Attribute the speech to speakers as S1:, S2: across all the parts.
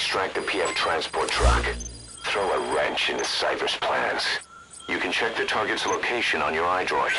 S1: extract the PF transport truck. Throw a wrench into Cypher's plans. You can check the target's location on your iDroid.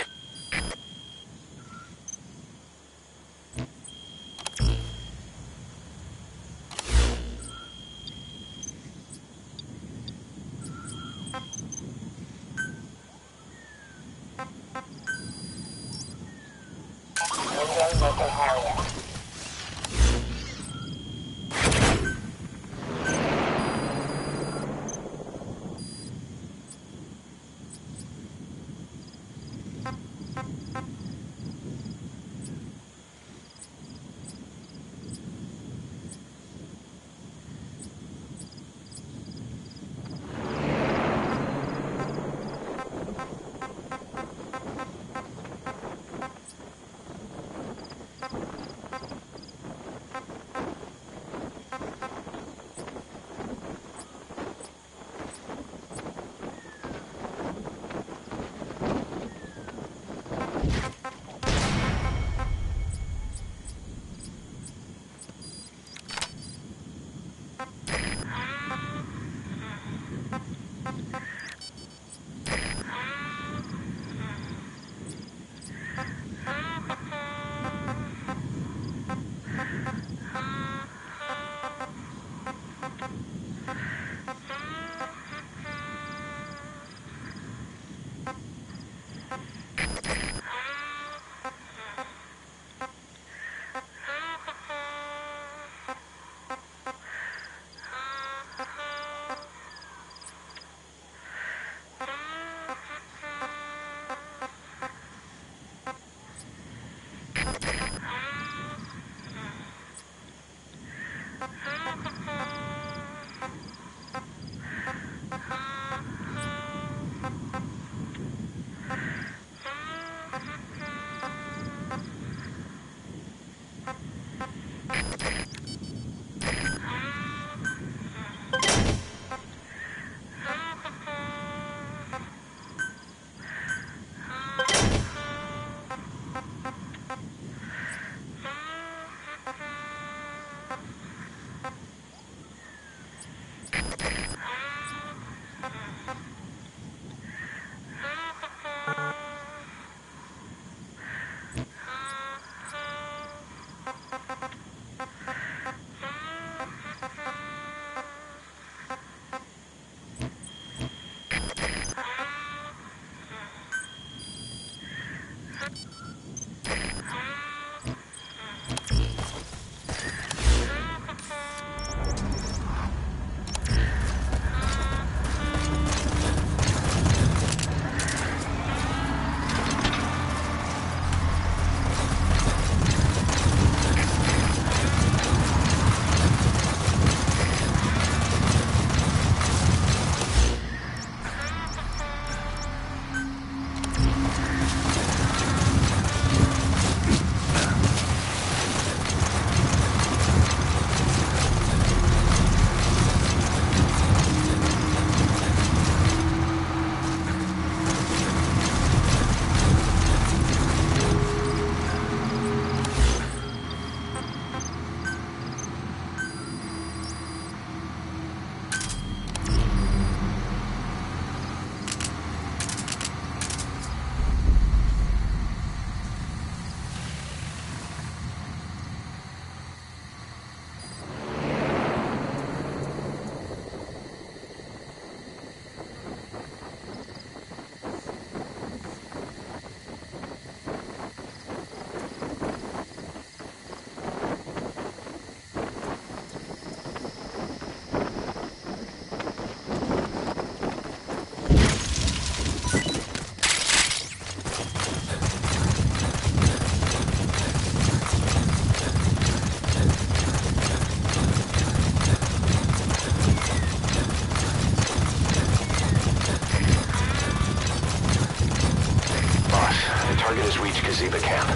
S2: Gazeba camp.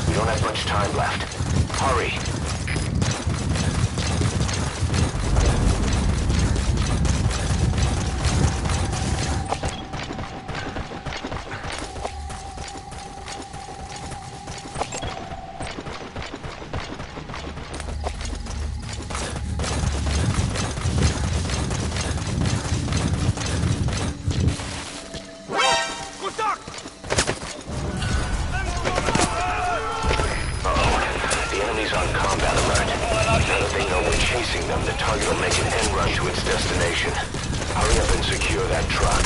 S2: We don't have much time left. Hurry!
S1: Now that they know we're chasing them, the target will make an end run to its destination. Hurry up and secure that truck.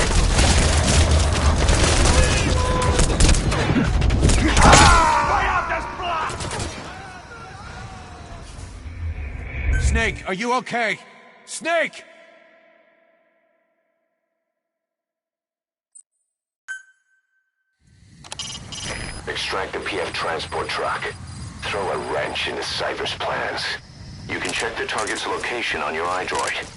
S3: Snake, are you okay? Snake!
S1: Extract the PF transport truck. Throw a wrench into Cypher's plans. You can check the target's location on your iDroid.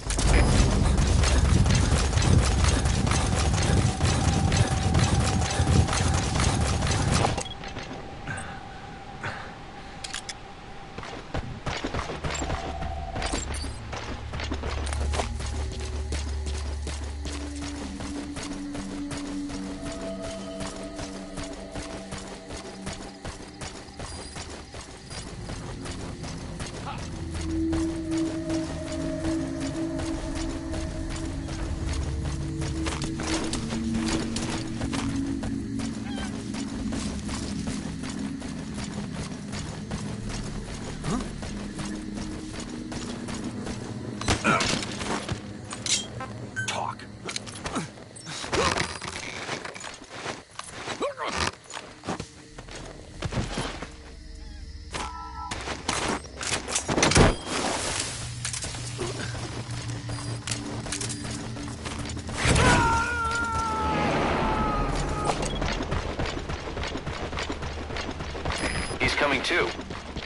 S1: Coming too.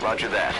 S1: Roger that.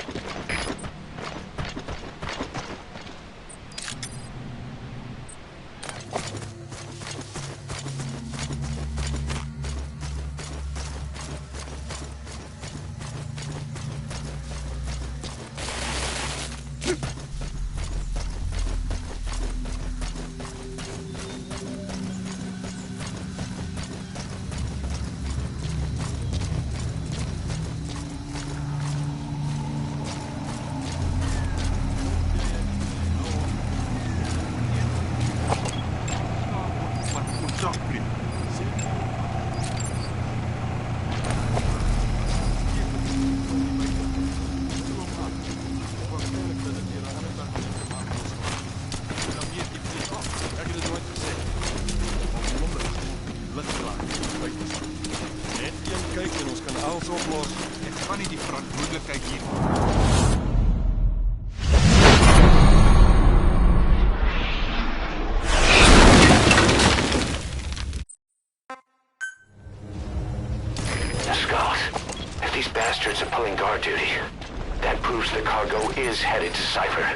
S1: If these bastards are pulling guard duty, that proves the cargo is headed to Cypher.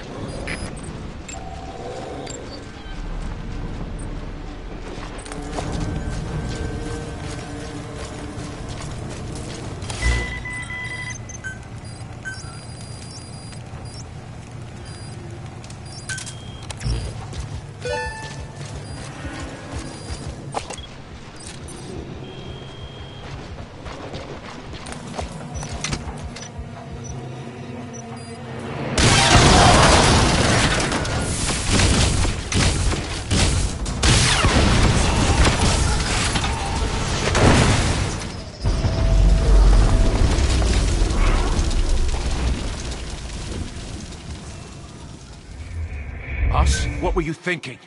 S3: Us? What were you thinking?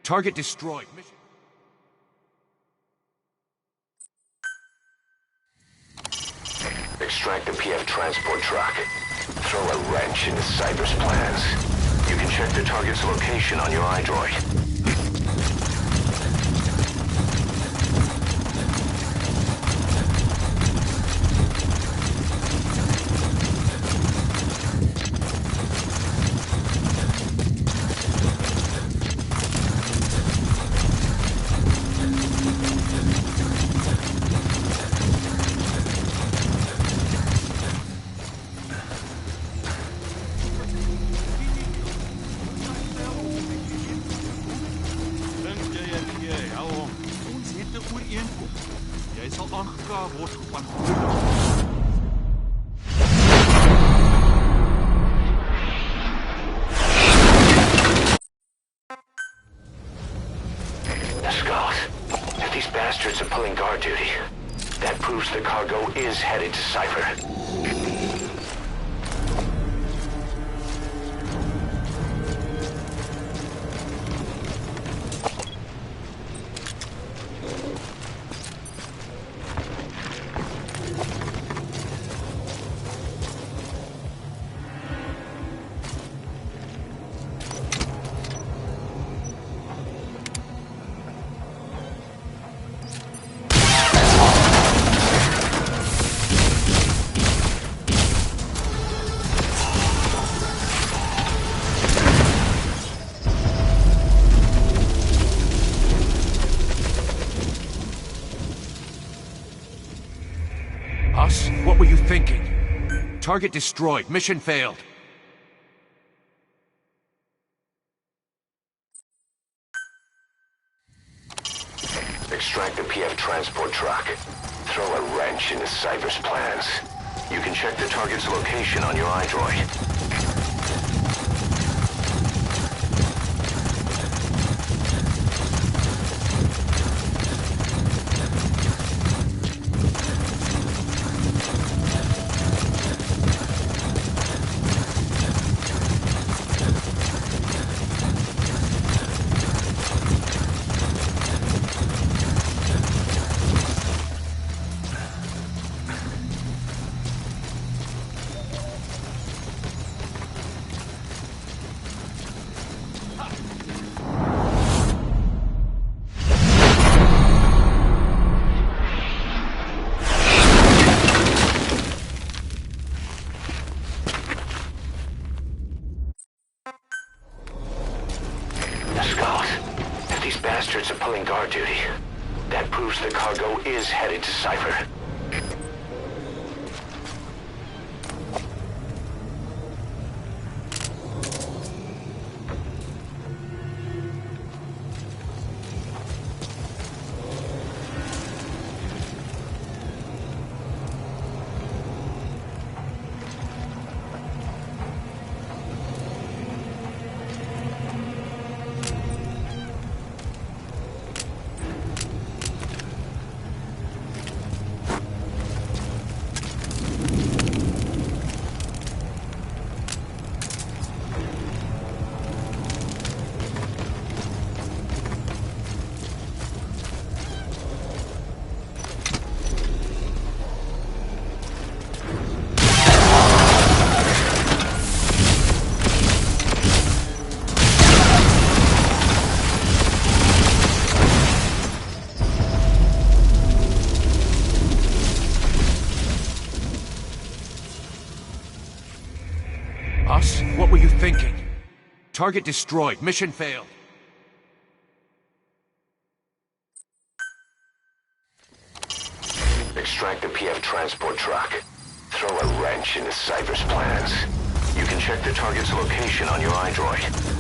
S3: Target destroyed. Mission...
S1: Extract the PF transport truck. Throw a wrench into Cypher's plans. You can check the target's location on your iDroid. If these bastards are pulling guard duty, that proves the cargo is headed to Cypher.
S3: Target destroyed. Mission failed.
S1: Extract the PF transport truck. Throw a wrench into Cypher's plans. You can check the target's location on your iDroid. These bastards are pulling guard duty. That proves the cargo is headed to Cypher.
S3: Us? What were you thinking? Target destroyed. Mission failed.
S1: Extract the PF transport truck. Throw a wrench into Cypher's plans. You can check the target's location on your iDroid.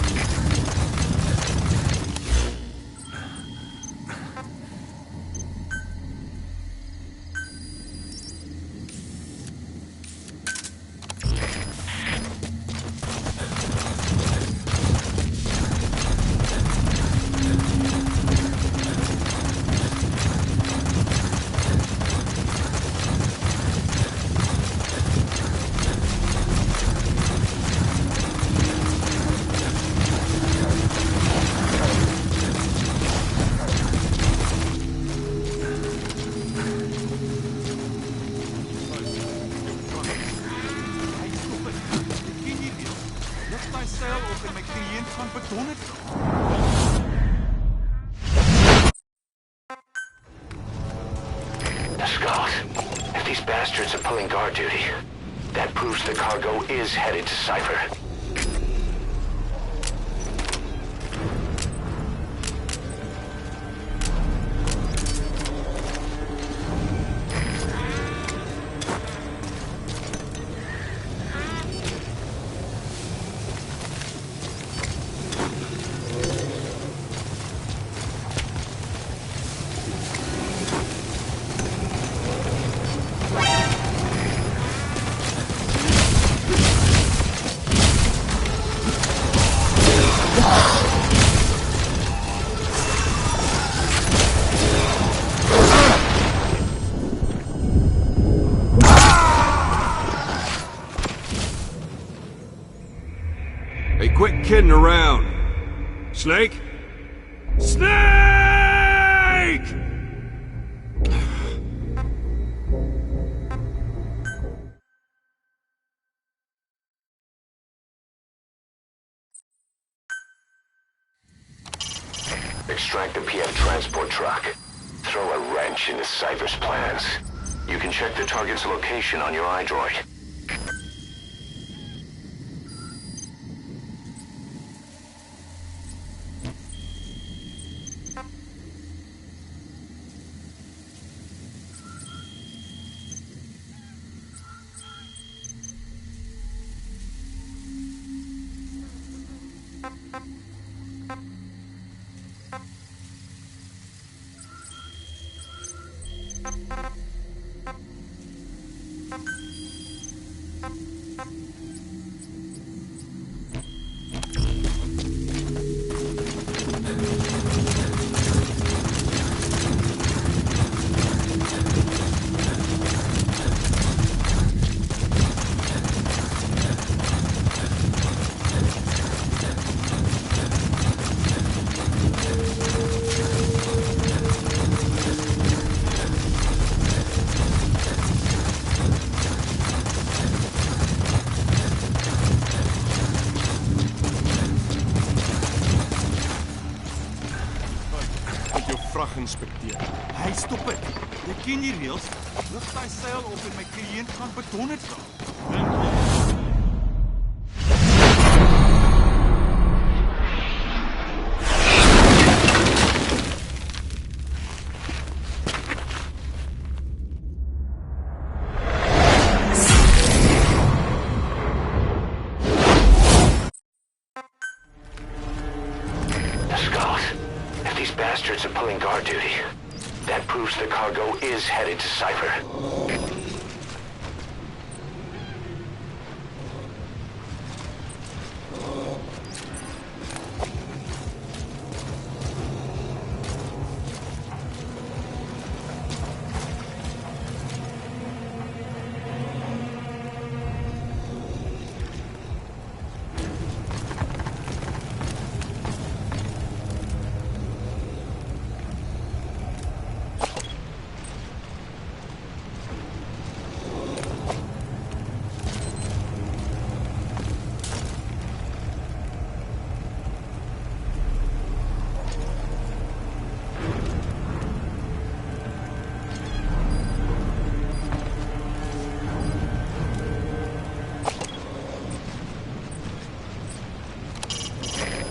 S1: Scott, if these bastards are pulling guard duty, that proves the cargo is headed to Cypher.
S3: Hey, quit kidding around. Snake? Snake!
S1: Extract the PF transport truck. Throw a wrench into Cypher's plans. You can check the target's location on your iDroid.
S4: Inspekteer. Hey, stop dit. Jy ken die reëls. Lig daai seil op en my kliënt gaan bedonder staan.
S1: Bastards are pulling guard duty. That proves the cargo is headed to Cypher.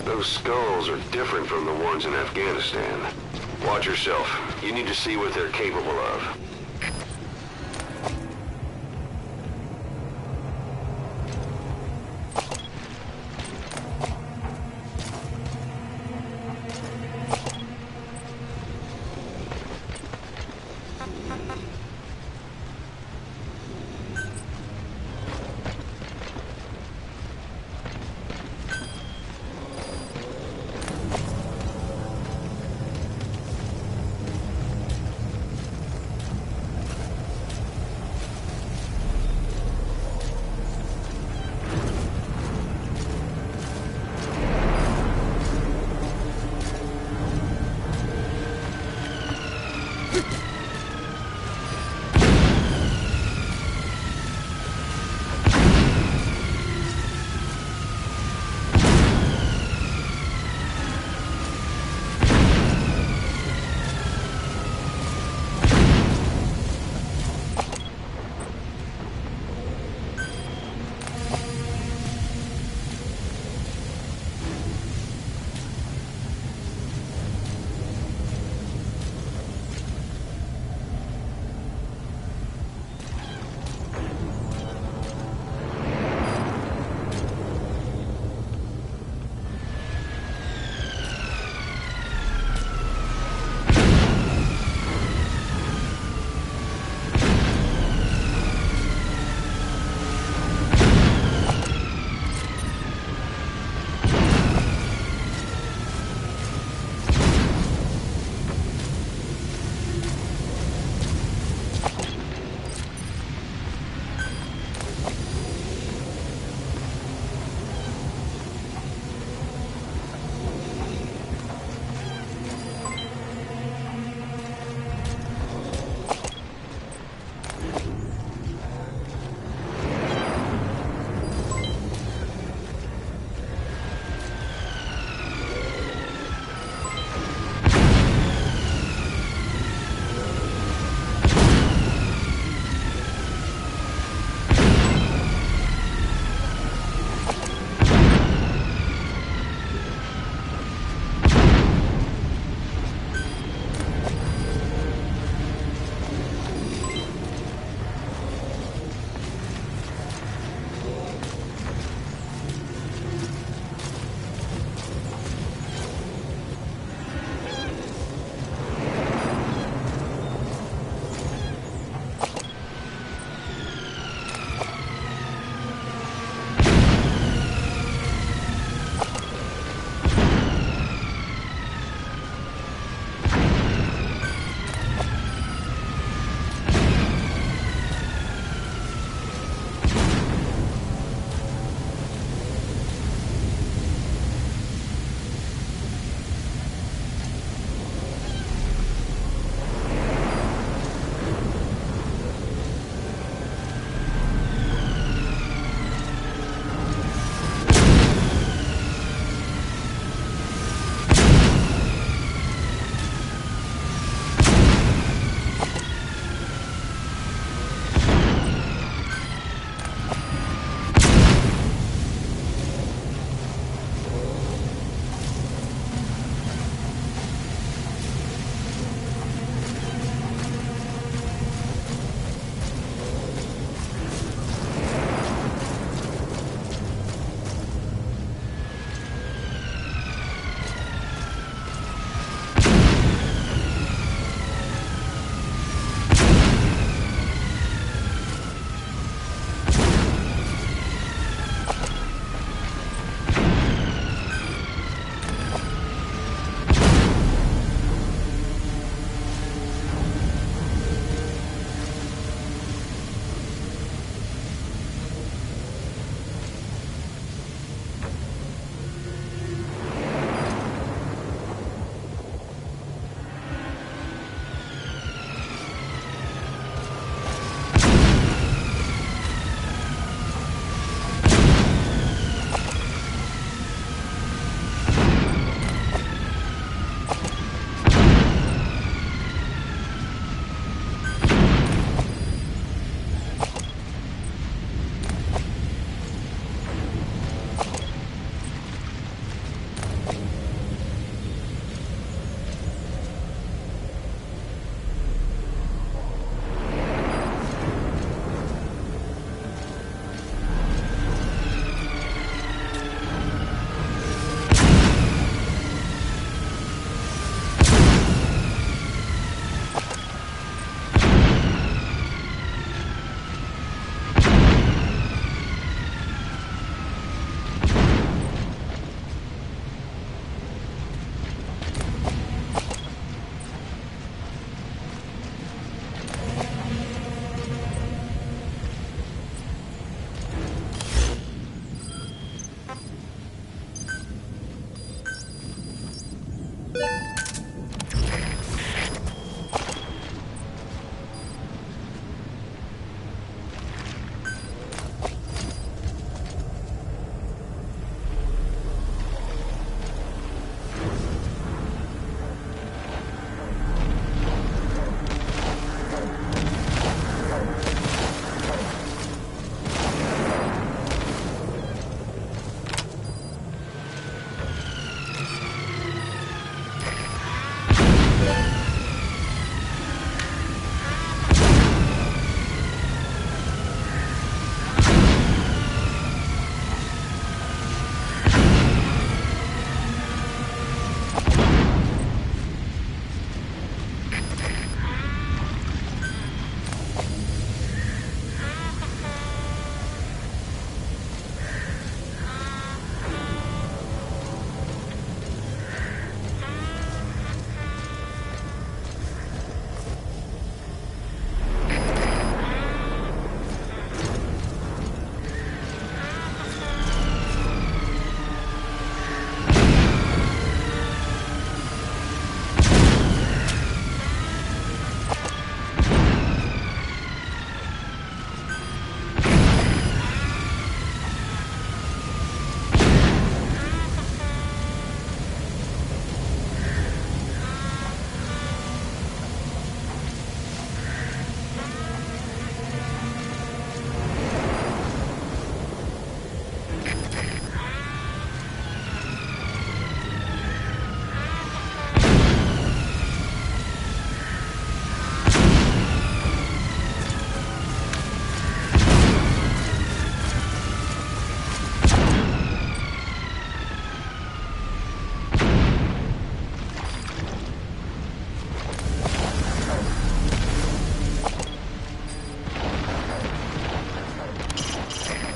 S2: Those skulls are different from the ones in Afghanistan. Watch yourself. You need to see what they're capable of.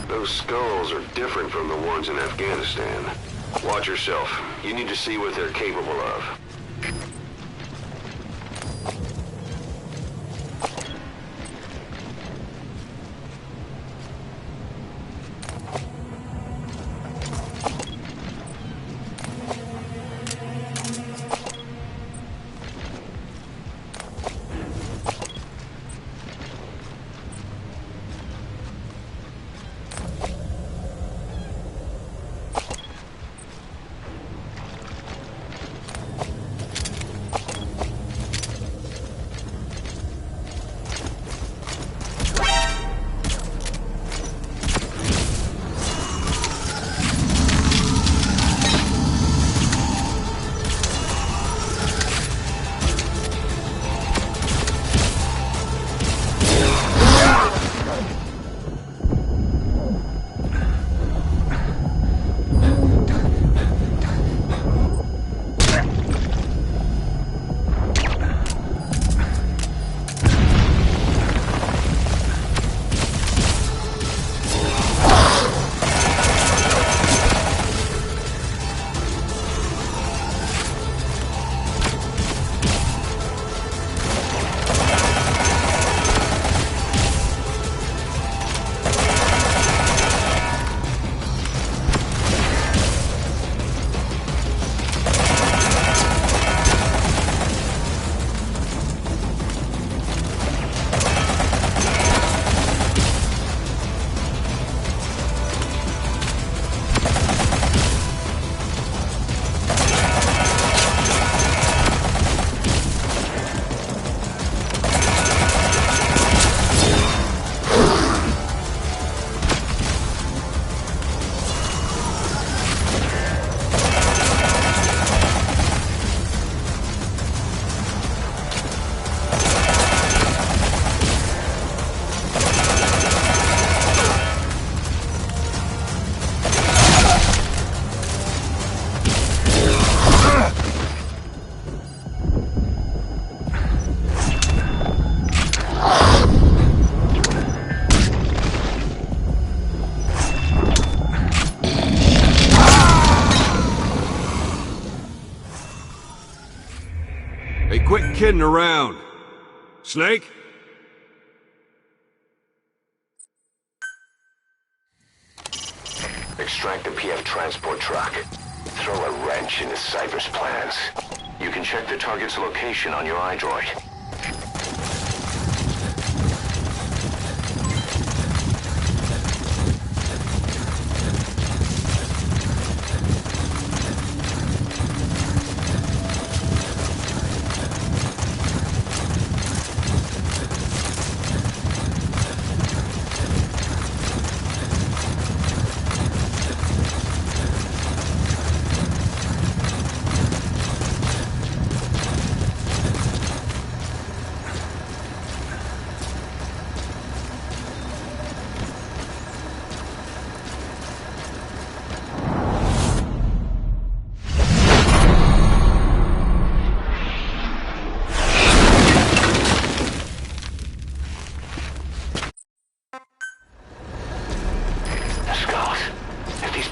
S2: Those skulls are different from the ones in Afghanistan. Watch yourself. You need to see what they're capable of.
S3: Hey, quit kidding around. Snake?
S1: Extract the PF transport truck. Throw a wrench into Cypher's plans. You can check the target's location on your iDroid.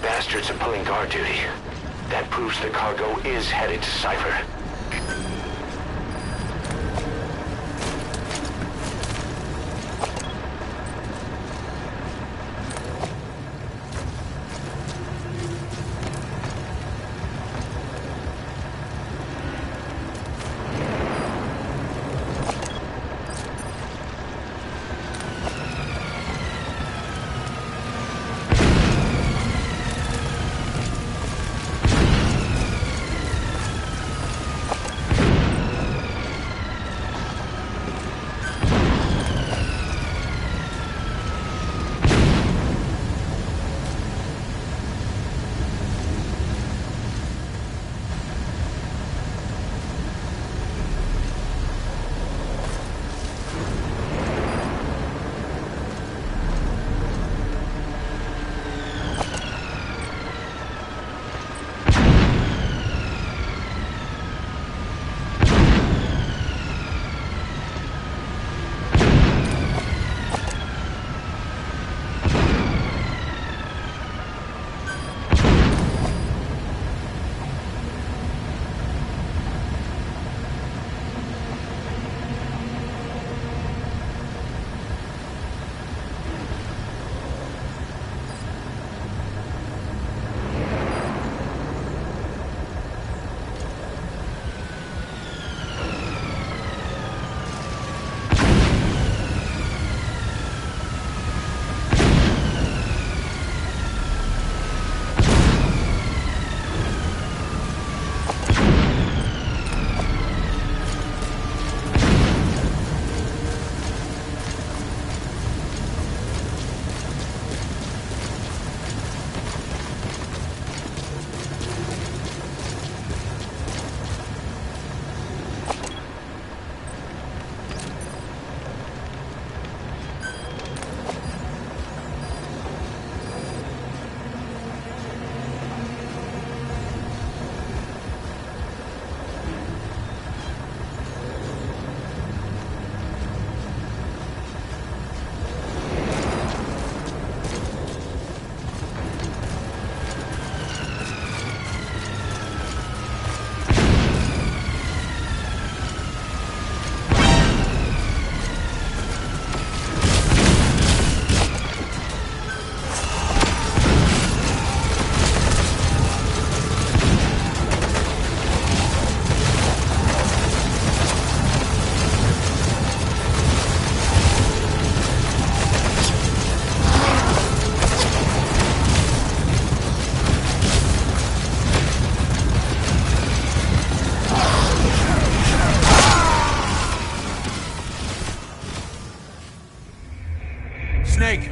S1: Bastards are pulling guard duty. That proves the cargo is headed to Cypher.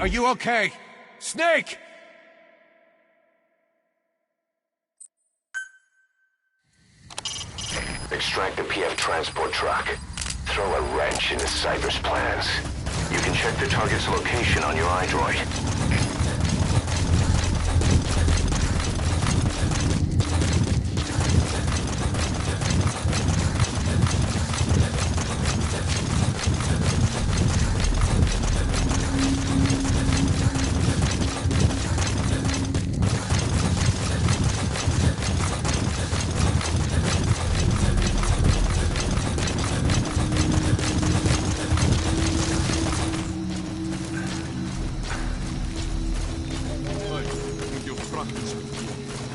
S3: Are you okay? Snake!
S1: Extract the PF transport truck. Throw a wrench into Cypher's plans. You can check the target's location on your iDroid.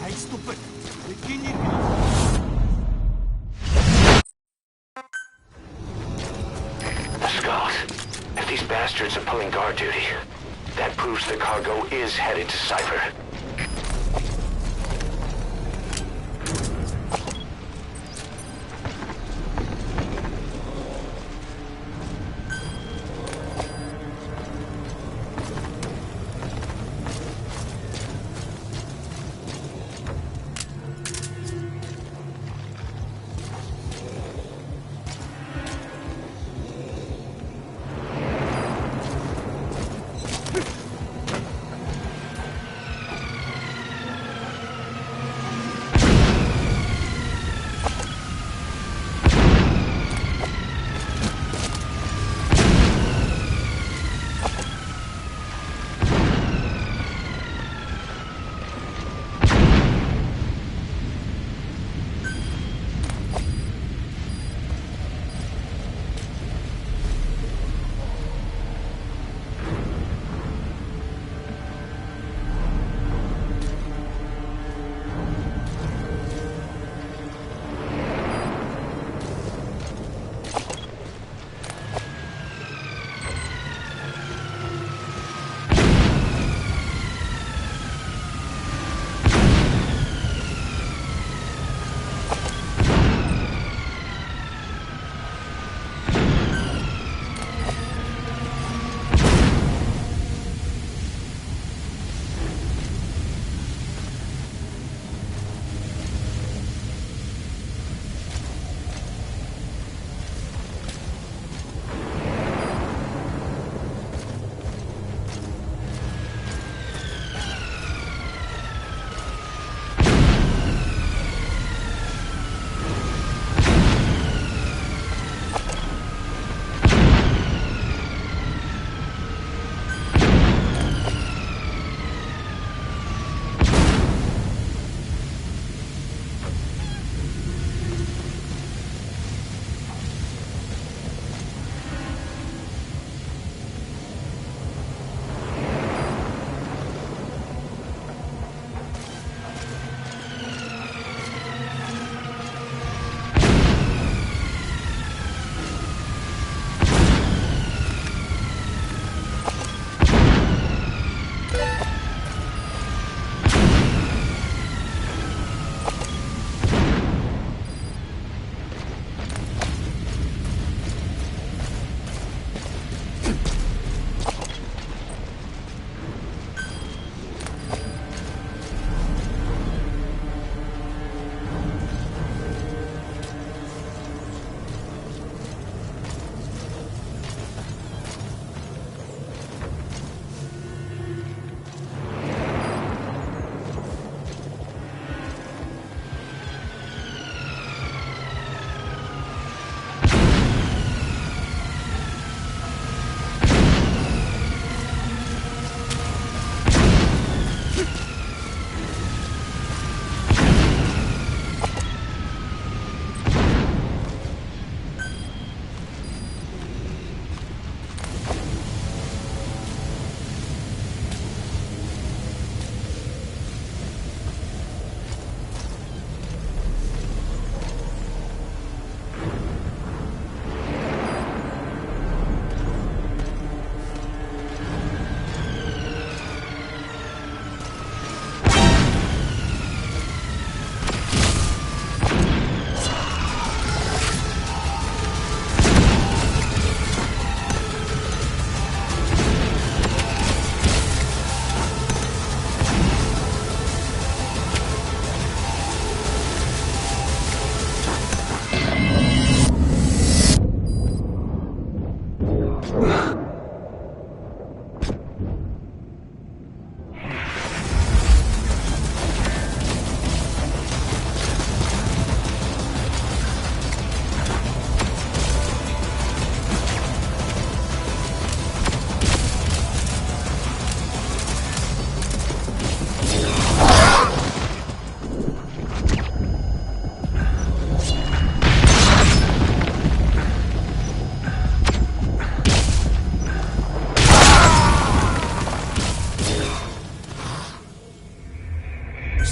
S4: Hij stoppen. Begin hier.
S1: Scott, if these bastards are pulling guard duty, that proves the cargo is headed to Cypher.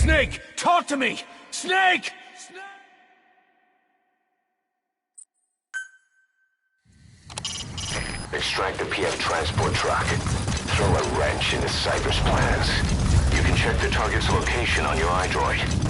S3: Snake, talk to me! Snake!
S1: Extract the PF transport truck. Throw a wrench into Cypher's plans. You can check the target's location on your iDroid.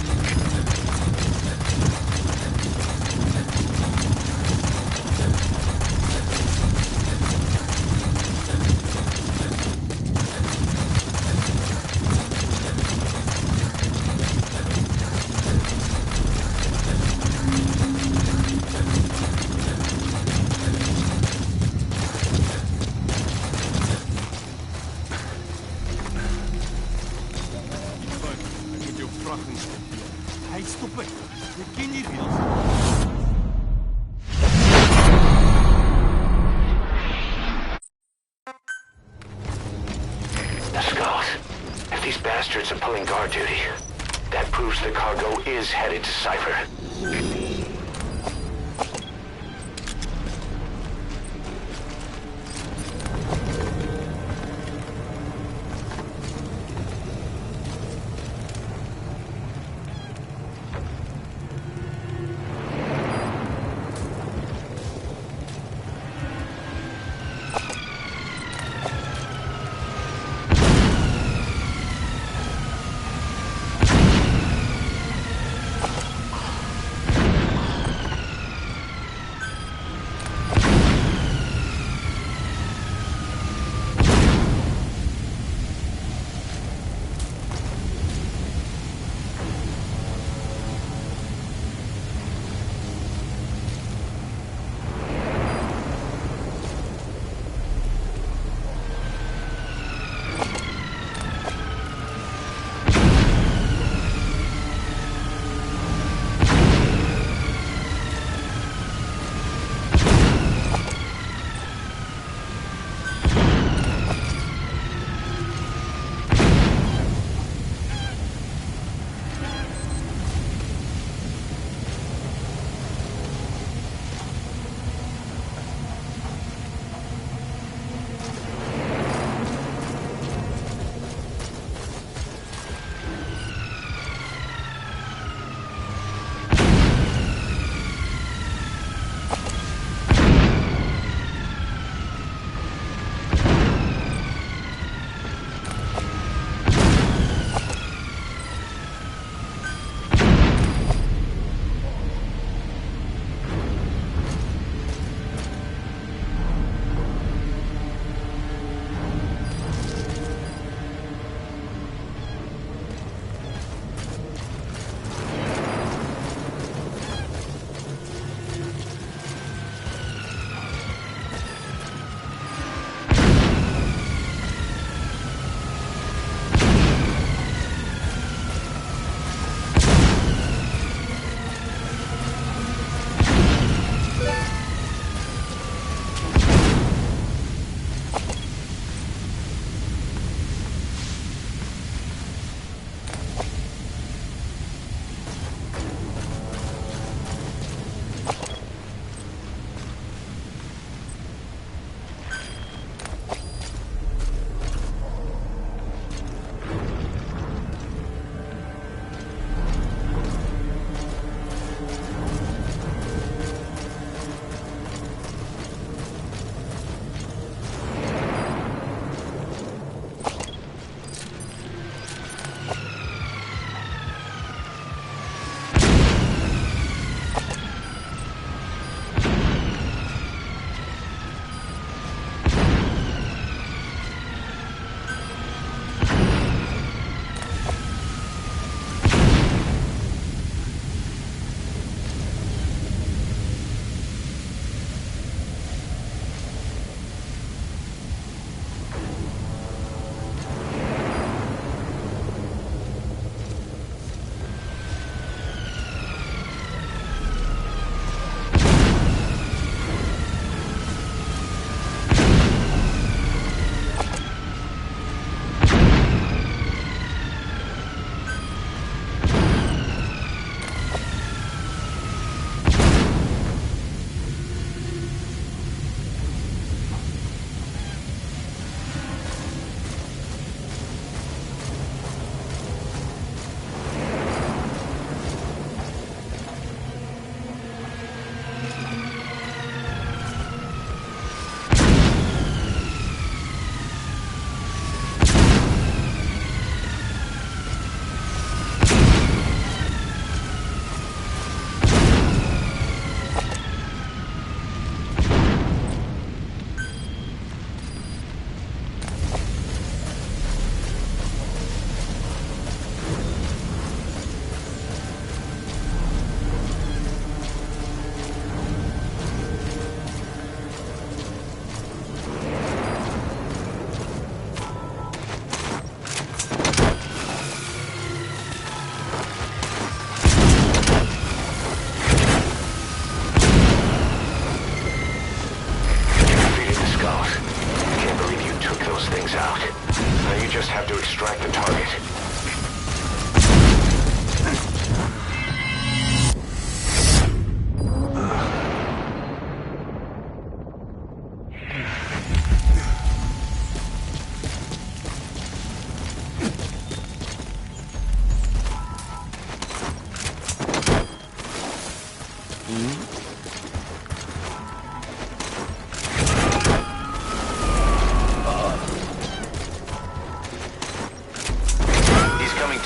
S4: Hij stoppen. De kinderen.
S1: The skulls. If these bastards are pulling guard duty, that proves the cargo is headed to Cypher.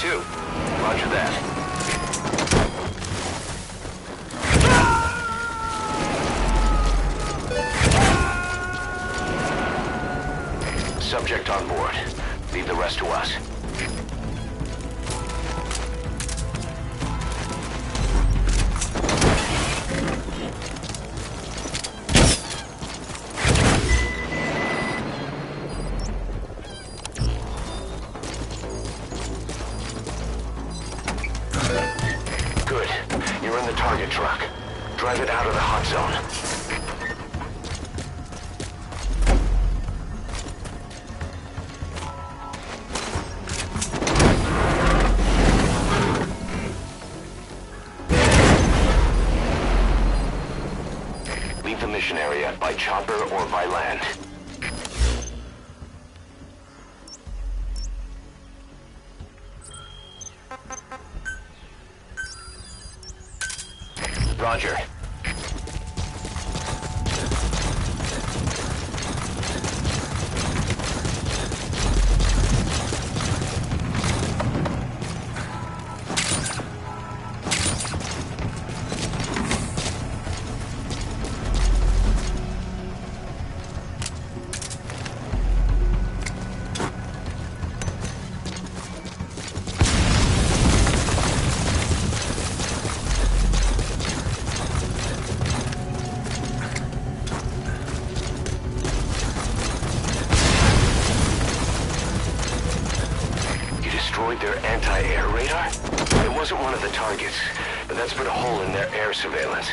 S2: too. Roger that.
S1: Subject on board. Leave the rest to us. Good. You're in the target truck. Drive it out of the hot zone. Leave the mission area by chopper or by land. Roger. Destroyed their anti-air radar? It wasn't one of the targets, but that's put a hole in their air surveillance.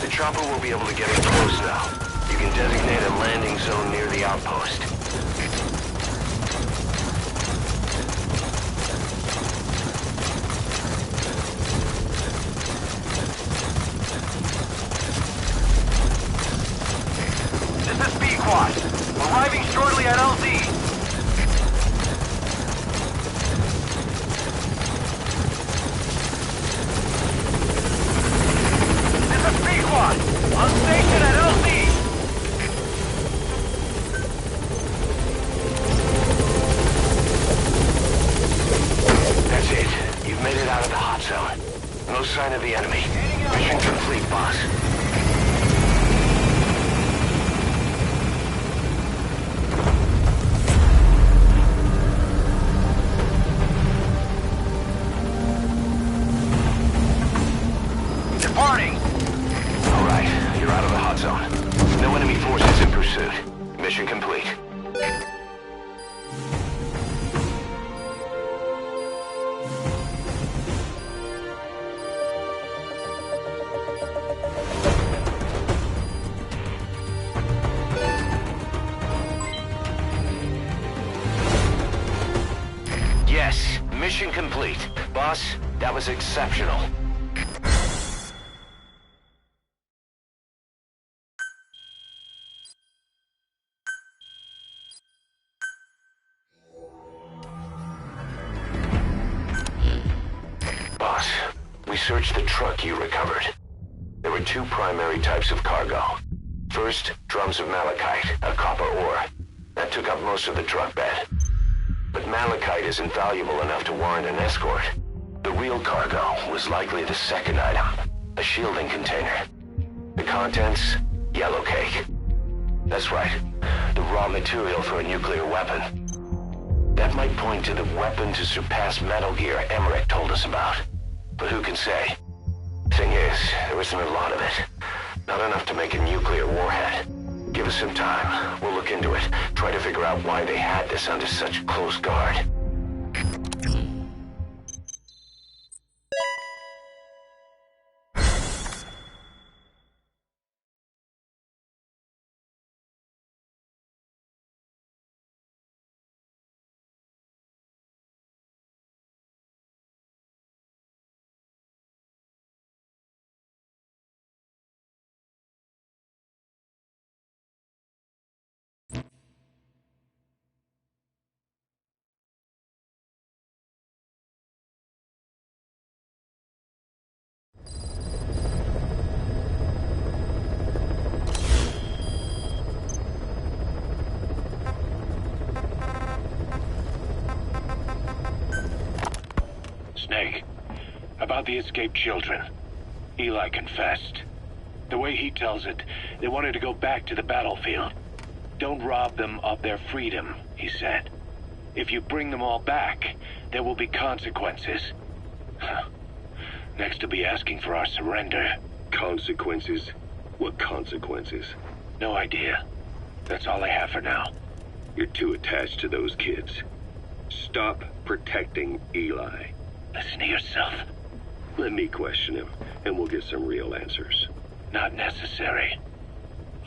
S1: The chopper will be able to get in close now. You can designate a landing zone near the outpost.
S2: This is B-Quad. Arriving shortly at LZ. On station at LZ!
S1: That's it. You've made it out of the hot zone. No sign of the enemy. Mission complete, boss.
S2: Departing!
S1: Alright, you're out of the hot zone. No enemy forces in pursuit. Mission complete. Yes, mission complete. Boss, that was exceptional. Boss, we searched the truck you recovered. There were two primary types of cargo. First, drums of malachite, a copper ore. That took up most of the truck bed. But malachite isn't valuable enough to warrant an escort. The real cargo was likely the second item, a shielding container. The contents, yellow cake. That's right, the raw material for a nuclear weapon. That might point to the weapon to surpass Metal Gear Emmerich told us about. But who can say? Thing is, there isn't a lot of it. Not enough to make a nuclear warhead. Give us some time. We'll look into it. Try to figure out why they had this under such close guard.
S5: Snake. About the escaped children. Eli confessed. The way he tells it, they wanted to go back to the battlefield. Don't rob them of their freedom, he said. If you bring them all back, there will be consequences. Next to be asking for our surrender.
S2: Consequences? What consequences?
S5: No idea. That's all I have for now.
S2: You're too attached to those kids. Stop protecting Eli.
S5: Listen to yourself.
S2: Let me question him, and we'll get some real answers.
S5: Not necessary.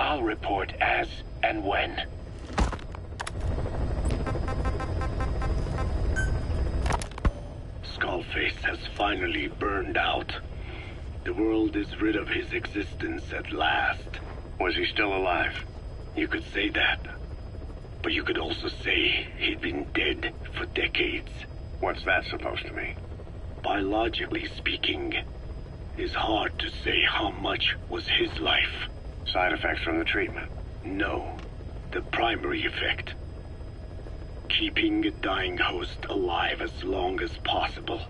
S5: I'll report as and when.
S6: Skullface has finally burned out. The world is rid of his existence at last.
S5: Was he still alive?
S6: You could say that. But you could also say he'd been dead for decades.
S5: What's that supposed to mean?
S6: Biologically speaking, it's hard to say how much was his life.
S5: Side effects from the treatment?
S6: No. The primary effect. Keeping a dying host alive as long as possible.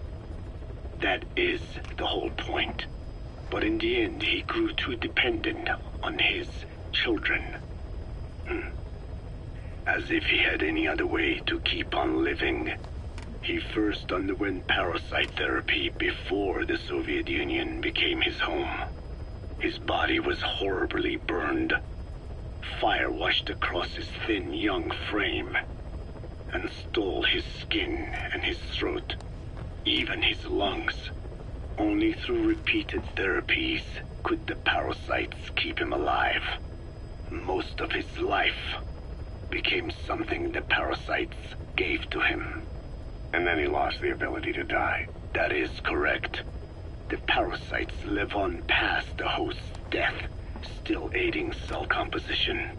S6: That is the whole point. But in the end, he grew too dependent on his children. As if he had any other way to keep on living. He first underwent parasite therapy before the Soviet Union became his home. His body was horribly burned. Fire washed across his thin young frame and stole his skin and his throat, even his lungs. Only through repeated therapies could the parasites keep him alive. Most of his life became something the parasites gave to him.
S5: And then he lost the ability to die.
S6: That is correct. The parasites live on past the host's death, still aiding cell composition.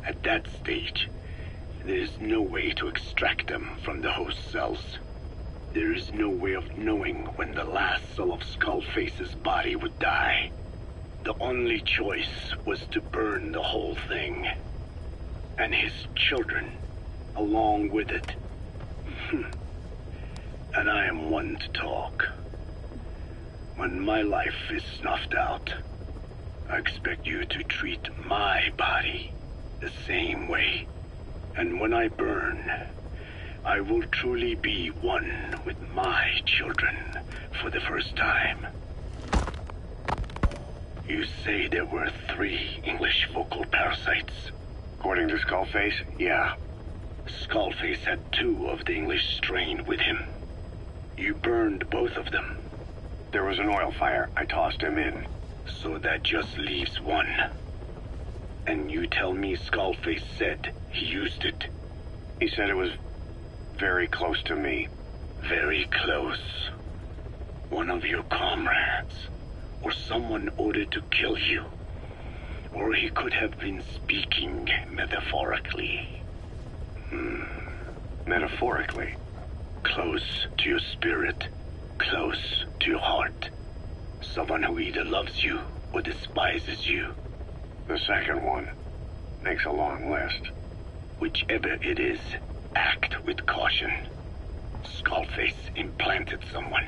S6: At that stage, there is no way to extract them from the host cells. There is no way of knowing when the last cell of Skullface's body would die. The only choice was to burn the whole thing. And his children, along with it. And I am one to talk. When my life is snuffed out, I expect you to treat my body the same way. And when I burn, I will truly be one with my children for the first time. You say there were 3 English vocal parasites.
S5: According to Skullface, yeah.
S6: Skullface had 2 of the English strain with him. You burned both of them.
S5: There was an oil fire. I tossed him in.
S6: So that just leaves 1. And you tell me Skullface said he used it.
S5: He said it was very close to me.
S6: Very close. One of your comrades. Or someone ordered to kill you. Or he could have been speaking metaphorically.
S5: Metaphorically?
S6: Close to your spirit. Close to your heart. Someone who either loves you or despises you.
S5: The second one makes a long list.
S6: Whichever it is, act with caution. Skullface implanted someone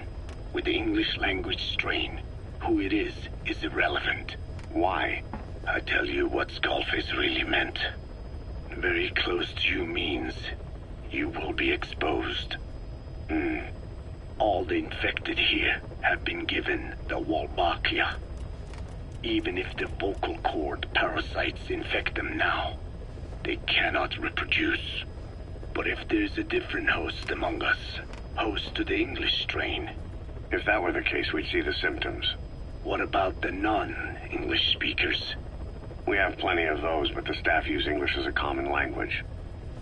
S6: with the English language strain. Who it is irrelevant.
S5: Why?
S6: I tell you what Skullface really meant. Very close to you means you will be exposed. All the infected here have been given the Wolbachia. Even if the vocal cord parasites infect them now, they cannot reproduce. But if there's a different host among us, host to the English strain.
S5: If that were the case, we'd see the symptoms.
S6: What about the non-English speakers?
S5: We have plenty of those, but the staff use English as a common language.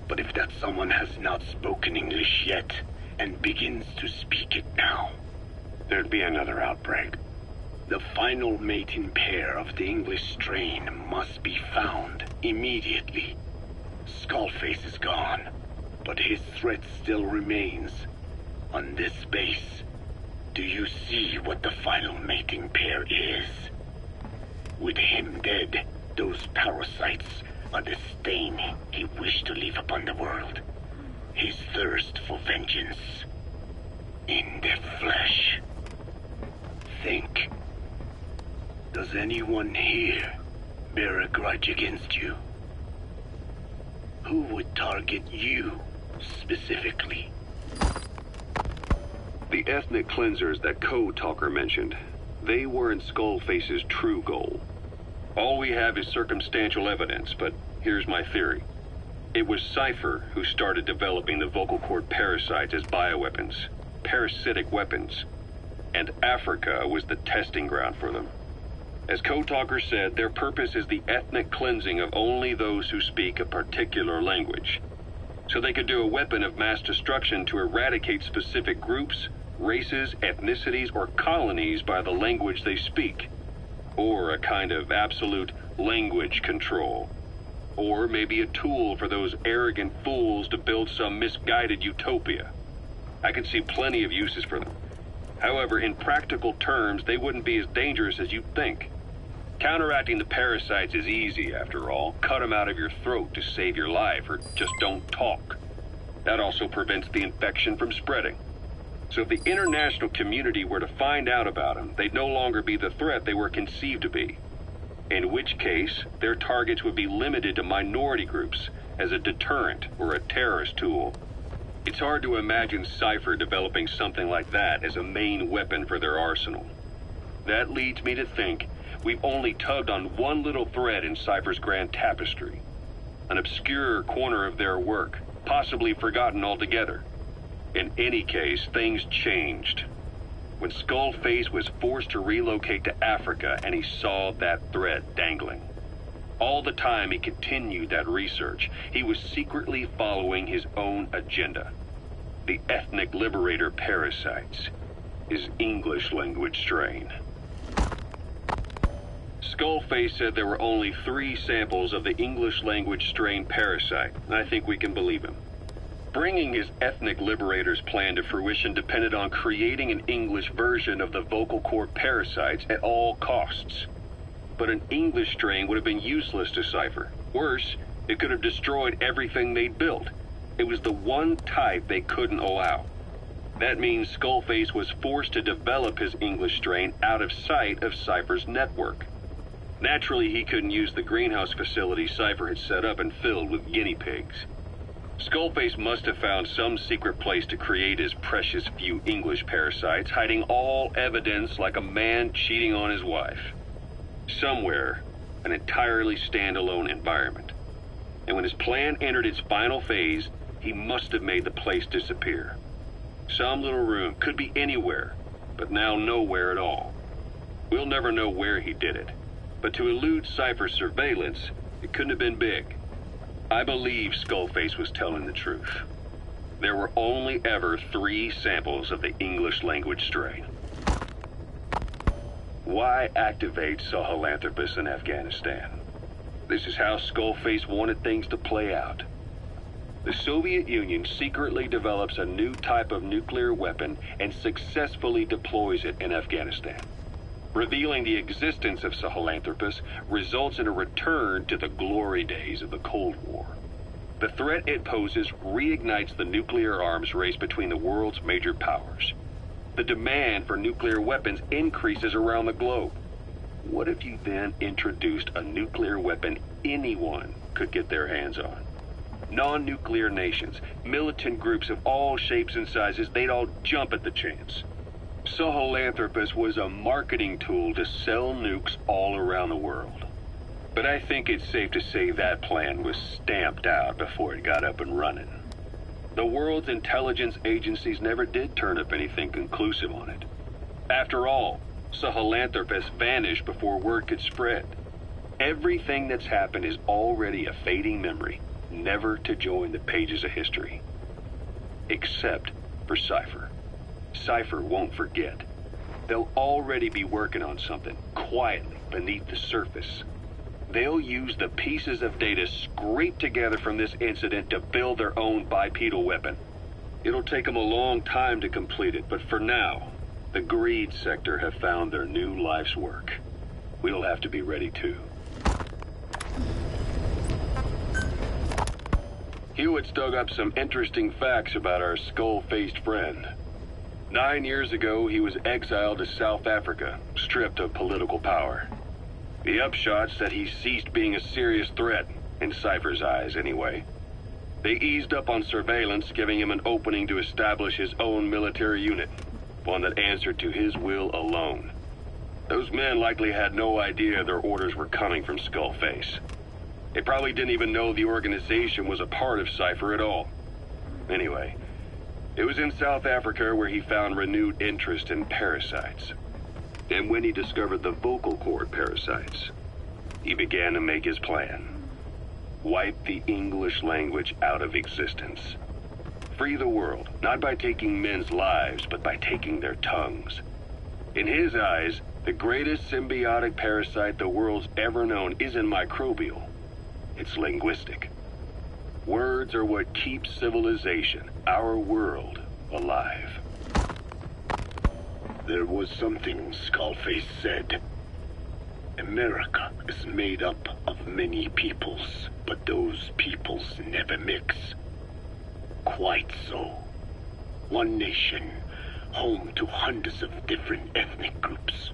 S6: But if that someone has not spoken English yet, and begins to speak it now,
S5: there'd be another outbreak.
S6: The final mating pair of the English strain must be found immediately. Skullface is gone, but his threat still remains. On this base, do you see what the final mating pair is? With him dead, those parasites are the stain he wished to leave upon the world. His thirst for vengeance. in the flesh. Think. Does anyone here bear a grudge against you? Who would target you, specifically?
S2: The ethnic cleansers that Code Talker mentioned, they weren't Skullface's true goal. All we have is circumstantial evidence, but here's my theory. It was Cypher who started developing the vocal cord parasites as bioweapons, parasitic weapons, and Africa was the testing ground for them. As Code Talker said, their purpose is the ethnic cleansing of only those who speak a particular language, so they could do a weapon of mass destruction to eradicate specific groups, races, ethnicities, or colonies by the language they speak, or a kind of absolute language control. Or maybe a tool for those arrogant fools to build some misguided utopia. I can see plenty of uses for them. However, in practical terms, they wouldn't be as dangerous as you'd think. Counteracting the parasites is easy, after all. Cut them out of your throat to save your life, or just don't talk. That also prevents the infection from spreading. So if the international community were to find out about them, they'd no longer be the threat they were conceived to be. In which case, their targets would be limited to minority groups as a deterrent or a terrorist tool. It's hard to imagine Cypher developing something like that as a main weapon for their arsenal. That leads me to think we've only tugged on one little thread in Cypher's grand tapestry. An obscure corner of their work, possibly forgotten altogether. In any case, things changed when Skullface was forced to relocate to Africa and he saw that thread dangling. All the time he continued that research, he was secretly following his own agenda. The ethnic liberator parasites, his English language strain. Skullface said there were only 3 samples of the English language strain parasite, and I think we can believe him. Bringing his ethnic liberator's plan to fruition depended on creating an English version of the vocal cord parasites at all costs. But an English strain would have been useless to Cypher. Worse, it could have destroyed everything they'd built. It was the one type they couldn't allow. That means Skullface was forced to develop his English strain out of sight of Cypher's network. Naturally, he couldn't use the greenhouse facility Cypher had set up and filled with guinea pigs. Skullface must have found some secret place to create his precious few English parasites, hiding all evidence like a man cheating on his wife. Somewhere, an entirely standalone environment. And when his plan entered its final phase, he must have made the place disappear. Some little room, could be anywhere, but now nowhere at all. We'll never know where he did it, but to elude Cypher's surveillance, it couldn't have been big. I believe Skullface was telling the truth. There were only ever 3 samples of the English language strain. Why activate Sahelanthropus in Afghanistan? This is how Skullface wanted things to play out. The Soviet Union secretly develops a new type of nuclear weapon and successfully deploys it in Afghanistan. Revealing the existence of Sahelanthropus results in a return to the glory days of the Cold War. The threat it poses reignites the nuclear arms race between the world's major powers. The demand for nuclear weapons increases around the globe. What if you then introduced a nuclear weapon anyone could get their hands on? Non-nuclear nations, militant groups of all shapes and sizes, they'd all jump at the chance. Sahelanthropus was a marketing tool to sell nukes all around the world. But I think it's safe to say that plan was stamped out before it got up and running. The world's intelligence agencies never did turn up anything conclusive on it. After all, Sahelanthropus vanished before word could spread. Everything that's happened is already a fading memory, never to join the pages of history. Except for Cypher. Cypher won't forget. They'll already be working on something, quietly, beneath the surface. They'll use the pieces of data scraped together from this incident to build their own bipedal weapon. It'll take them a long time to complete it, but for now, the greed sector have found their new life's work. We'll have to be ready too. Hewitt's dug up some interesting facts about our skull-faced friend. 9 years ago, he was exiled to South Africa, stripped of political power. The upshot's that he ceased being a serious threat, in Cypher's eyes anyway. They eased up on surveillance, giving him an opening to establish his own military unit, one that answered to his will alone. Those men likely had no idea their orders were coming from Skullface. They probably didn't even know the organization was a part of Cypher at all. Anyway, it was in South Africa where he found renewed interest in parasites. And when he discovered the vocal cord parasites, he began to make his plan. Wipe the English language out of existence. Free the world, not by taking men's lives, but by taking their tongues. In his eyes, the greatest symbiotic parasite the world's ever known isn't microbial. It's linguistic. Words are what keeps civilization, our world, alive.
S6: There was something Skullface said. America is made up of many peoples, but those peoples never mix. Quite so. One nation, home to hundreds of different ethnic groups,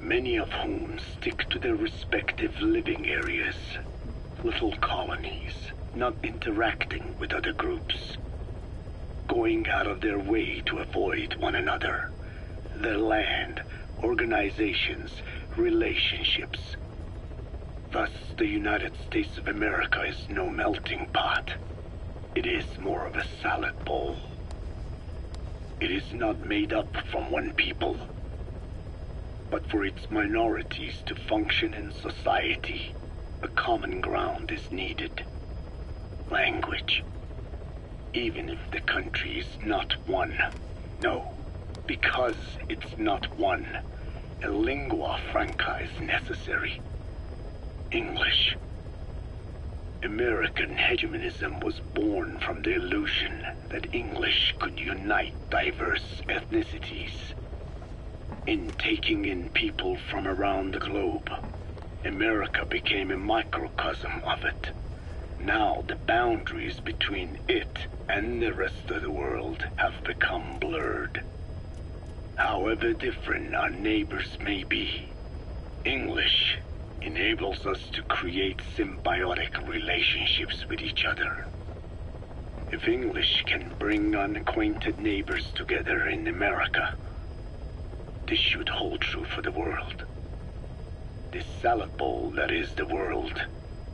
S6: many of whom stick to their respective living areas, little colonies, not interacting with other groups, going out of their way to avoid one another, their land, organizations, relationships. Thus, the United States of America is no melting pot. It is more of a salad bowl. It is not made up from one people, but for its minorities to function in society, a common ground is needed. Language. Even if the country is not one. No, because it's not one, a lingua franca is necessary. English. American hegemonism was born from the illusion that English could unite diverse ethnicities. In taking in people from around the globe, America became a microcosm of it. Now the boundaries between it and the rest of the world have become blurred. However different our neighbors may be, English enables us to create symbiotic relationships with each other. If English can bring unacquainted neighbors together in America, this should hold true for the world. This salad bowl that is the world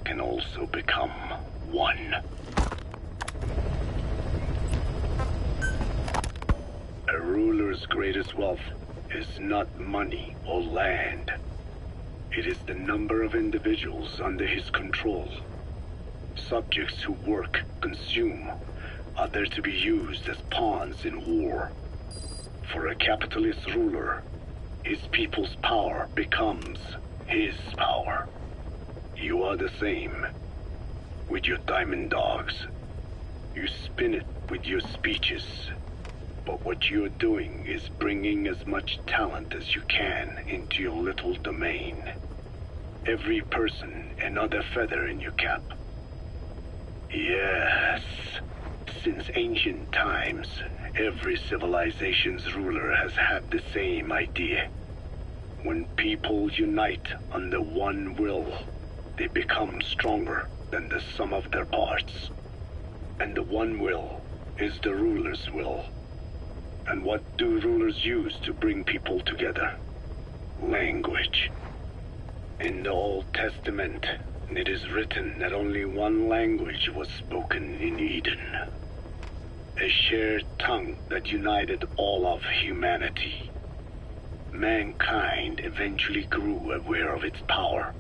S6: can also become one. A ruler's greatest wealth is not money or land. It is the number of individuals under his control. Subjects who work, consume, are there to be used as pawns in war. For a capitalist ruler, his people's power becomes his power. You are the same. With your diamond dogs, you spin it with your speeches. But what you're doing is bringing as much talent as you can into your little domain. Every person another feather in your cap. Yes, since ancient times, every civilization's ruler has had the same idea. When people unite under one will, they become stronger than the sum of their parts. And the one will is the ruler's will. And what do rulers use to bring people together? Language. In the Old Testament, it is written that only one language was spoken in Eden. A shared tongue that united all of humanity. Mankind eventually grew aware of its power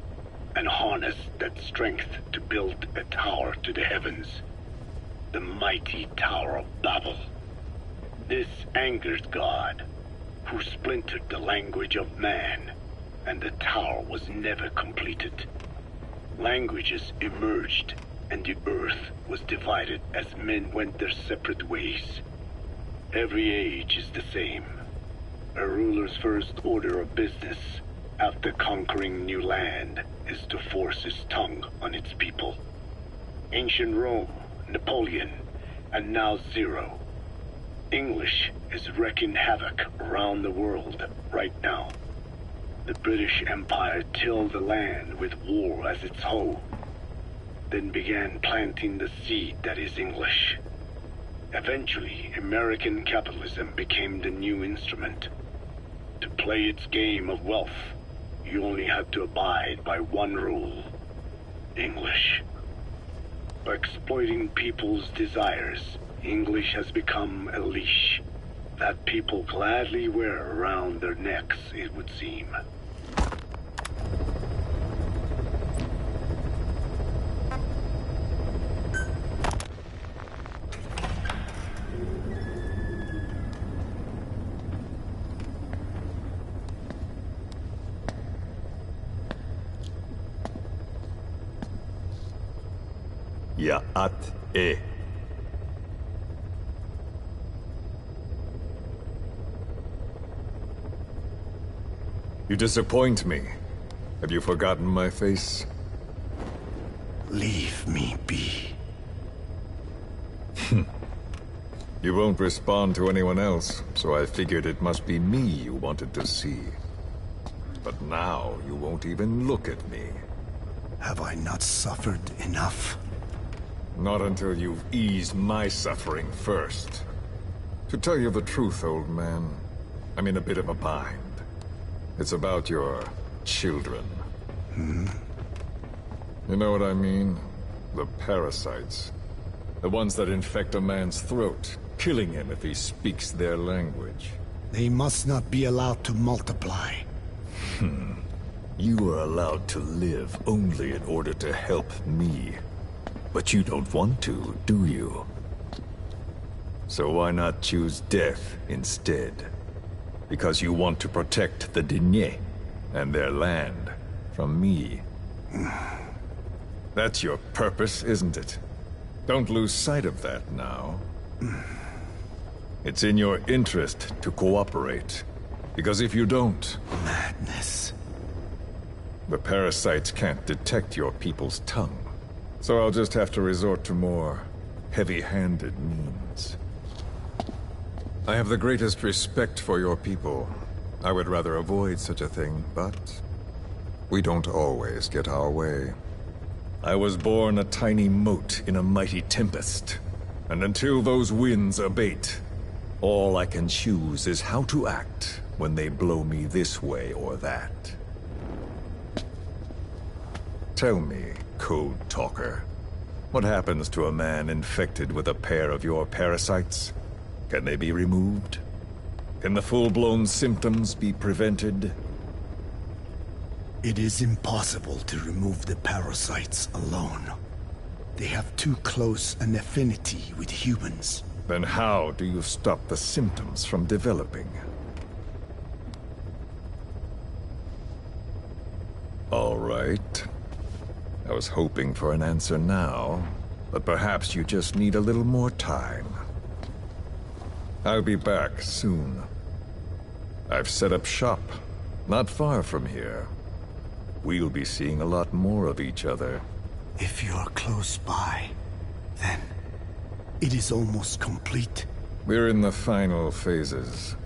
S6: and harnessed that strength to build a tower to the heavens. The mighty Tower of Babel. This angered God, who splintered the language of man, and the tower was never completed. Languages emerged, and the earth was divided as men went their separate ways. Every age is the same. A ruler's first order of business, after conquering new land, is to force his tongue on its people. Ancient Rome, Napoleon, and now Zero. English is wreaking havoc around the world right now. The British Empire tilled the land with war as its hoe, then began planting the seed that is English. Eventually, American capitalism became the new instrument. To play its game of wealth, you only had to abide by one rule: English. By exploiting people's desires, English has become a leash that people gladly wear around their necks, it would seem.
S7: Ya'at-e. You disappoint me. Have you forgotten my face?
S6: Leave me be.
S7: You won't respond to anyone else, so I figured it must be me you wanted to see. But now you won't even look at me.
S6: Have I not suffered enough?
S7: Not until you've eased my suffering first. To tell you the truth, old man, I'm in a bit of a bind. It's about your children. You know what I mean? The parasites. The ones that infect a man's throat, killing him if he speaks their language.
S6: They must not be allowed to multiply.
S7: You are allowed to live only in order to help me. But you don't want to, do you? So why not choose death instead? Because you want to protect the Diné and their land from me. That's your purpose, isn't it? Don't lose sight of that now. It's in your interest to cooperate. Because if you don't...
S6: Madness.
S7: The parasites can't detect your people's tongue. So I'll just have to resort to more heavy-handed means. I have the greatest respect for your people. I would rather avoid such a thing, but we don't always get our way. I was born a tiny mote in a mighty tempest, and until those winds abate, all I can choose is how to act when they blow me this way or that. Tell me, Code Talker, what happens to a man infected with a pair of your parasites? Can they be removed? Can the full-blown symptoms be prevented?
S6: It is impossible to remove the parasites alone. They have too close an affinity with humans.
S7: Then how do you stop the symptoms from developing? All right. I was hoping for an answer now, but perhaps you just need a little more time. I'll be back soon. I've set up shop, not far from here. We'll be seeing a lot more of each other.
S6: If you're close by, then it is almost complete.
S7: We're in the final phases.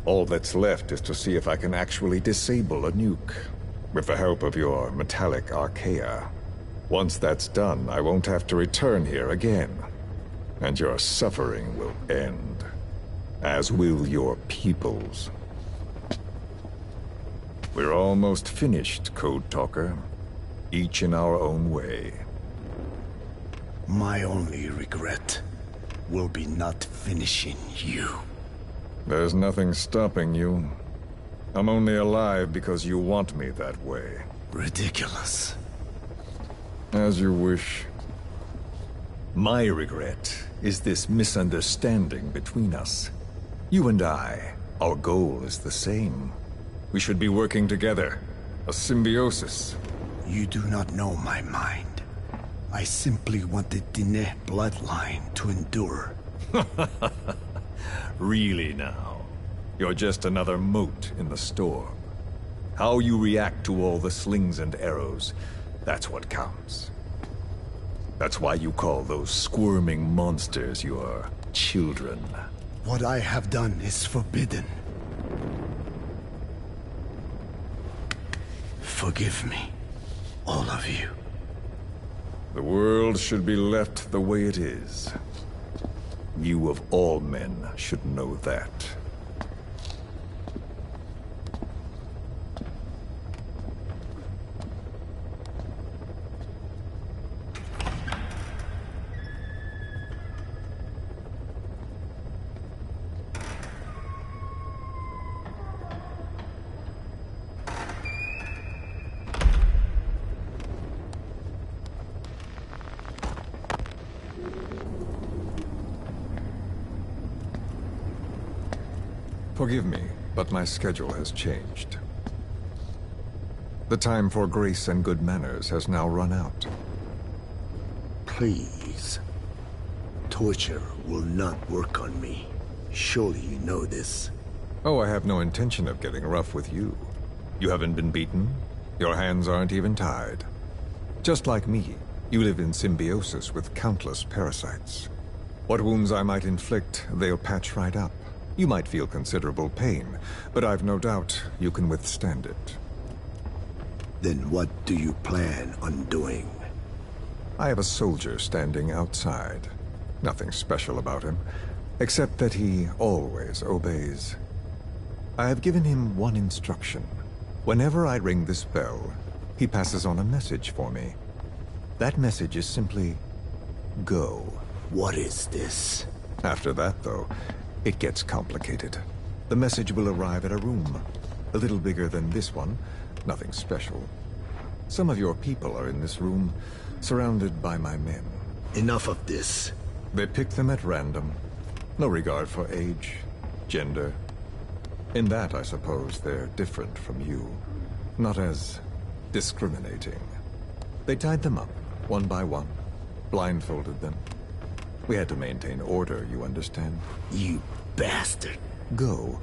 S7: All that's left is to see if I can actually disable a nuke, with the help of your metallic archaea. Once that's done, I won't have to return here again, and your suffering will end, as will your people's. We're almost finished, Code Talker, each in our own way.
S6: My only regret will be not finishing you.
S7: There's nothing stopping you. I'm only alive because you want me that way.
S6: Ridiculous.
S7: As you wish. My regret is this misunderstanding between us. You and I, our goal is the same. We should be working together. A symbiosis.
S6: You do not know my mind. I simply want the Diné bloodline to endure.
S7: Really now? You're just another mote in the storm. How you react to all the slings and arrows, that's what counts. That's why you call those squirming monsters your children.
S8: What I have done is forbidden. Forgive me, all of you.
S7: The world should be left the way it is. You of all men should know that. Forgive me, but my schedule has changed. The time for grace and good manners has now run out.
S8: Please. Torture will not work on me. Surely you know this.
S7: Oh, I have no intention of getting rough with you. You haven't been beaten. Your hands aren't even tied. Just like me, you live in symbiosis with countless parasites. What wounds I might inflict, they'll patch right up. You might feel considerable pain, but I've no doubt you can withstand it.
S8: Then what do you plan on doing?
S7: I have a soldier standing outside. Nothing special about him, except that he always obeys. I have given him one instruction. Whenever I ring this bell, he passes on a message for me. That message is simply, go.
S8: What is this?
S7: After that, though, it gets complicated. The message will arrive at a room, a little bigger than this one, nothing special. Some of your people are in this room, surrounded by my men.
S8: Enough of this.
S7: They pick them at random. No regard for age, gender. In that, I suppose, they're different from you. Not as discriminating. They tied them up, one by one, blindfolded them. We had to maintain order, you understand?
S8: You bastard.
S7: Go.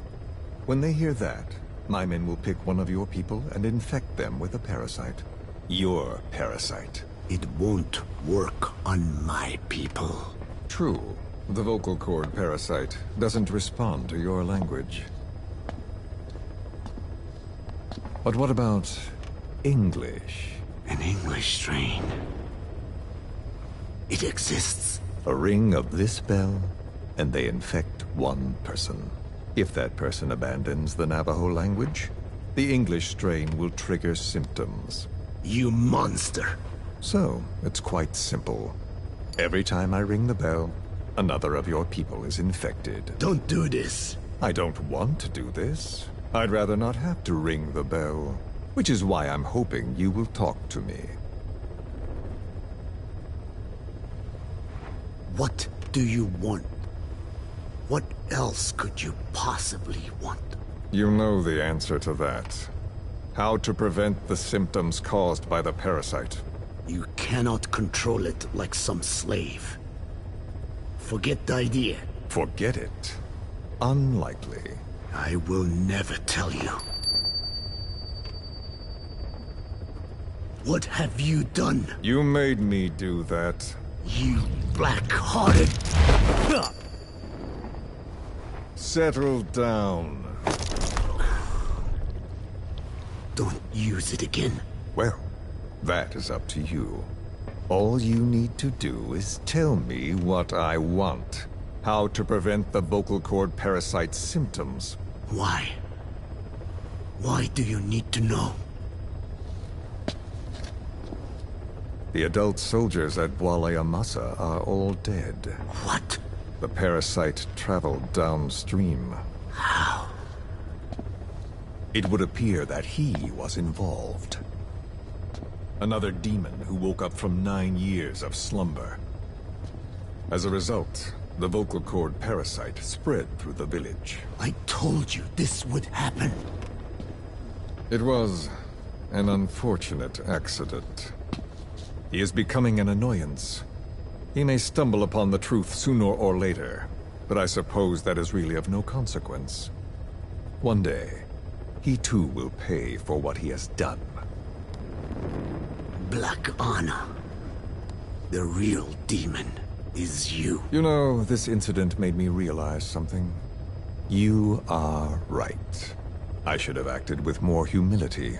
S7: When they hear that, my men will pick one of your people and infect them with a parasite. Your parasite.
S8: It won't work on my people.
S7: True. The vocal cord parasite doesn't respond to your language. But what about English?
S8: An English strain. It exists.
S7: A ring of this bell, and they infect one person. If that person abandons the Navajo language, the English strain will trigger symptoms.
S8: You monster!
S7: So, it's quite simple. Every time I ring the bell, another of your people is infected.
S8: Don't do this.
S7: I don't want to do this. I'd rather not have to ring the bell, which is why I'm hoping you will talk to me.
S8: What do you want? What else could you possibly want?
S7: You know the answer to that. How to prevent the symptoms caused by the parasite.
S8: You cannot control it like some slave. Forget the idea.
S7: Forget it? Unlikely.
S8: I will never tell you. What have you done?
S7: You made me do that.
S8: You black-hearted...
S7: Settle down.
S8: Don't use it again.
S7: Well, that is up to you. All you need to do is tell me what I want. How to prevent the vocal cord parasite symptoms.
S8: Why? Why do you need to know?
S7: The adult soldiers at Amasa are all dead.
S8: What?
S7: The parasite traveled downstream.
S8: How?
S7: It would appear that he was involved. Another demon who woke up from 9 years of slumber. As a result, the vocal cord parasite spread through the village.
S8: I told you this would happen.
S7: It was an unfortunate accident. He is becoming an annoyance. He may stumble upon the truth sooner or later, but I suppose that is really of no consequence. One day, he too will pay for what he has done.
S8: Black Anna. The real demon is you.
S7: You know, this incident made me realize something. You are right. I should have acted with more humility.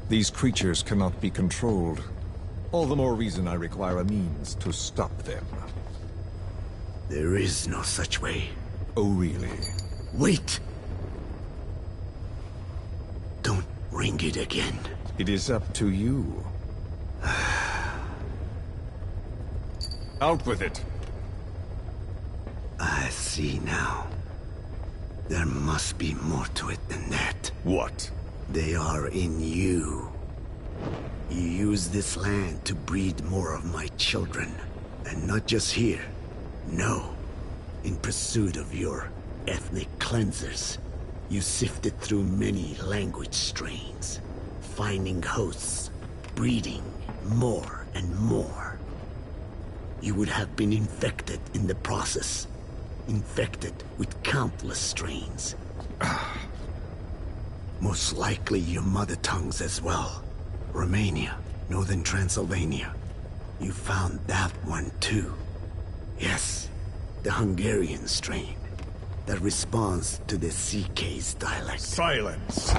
S7: These creatures cannot be controlled. All the more reason I require a means to stop them.
S8: There is no such way.
S7: Oh, really?
S8: Wait! Don't ring it again.
S7: It is up to you. Out with it!
S8: I see now. There must be more to it than that.
S7: What?
S8: They are in you. You use this land to breed more of my children. And not just here. No. In pursuit of your ethnic cleansers. You sifted through many language strains. Finding hosts. Breeding more and more. You would have been infected in the process. Infected with countless strains. Most likely your mother tongues as well. Romania, Northern Transylvania. You found that one too. Yes, the Hungarian strain. That responds to the CK's dialect.
S7: Silence!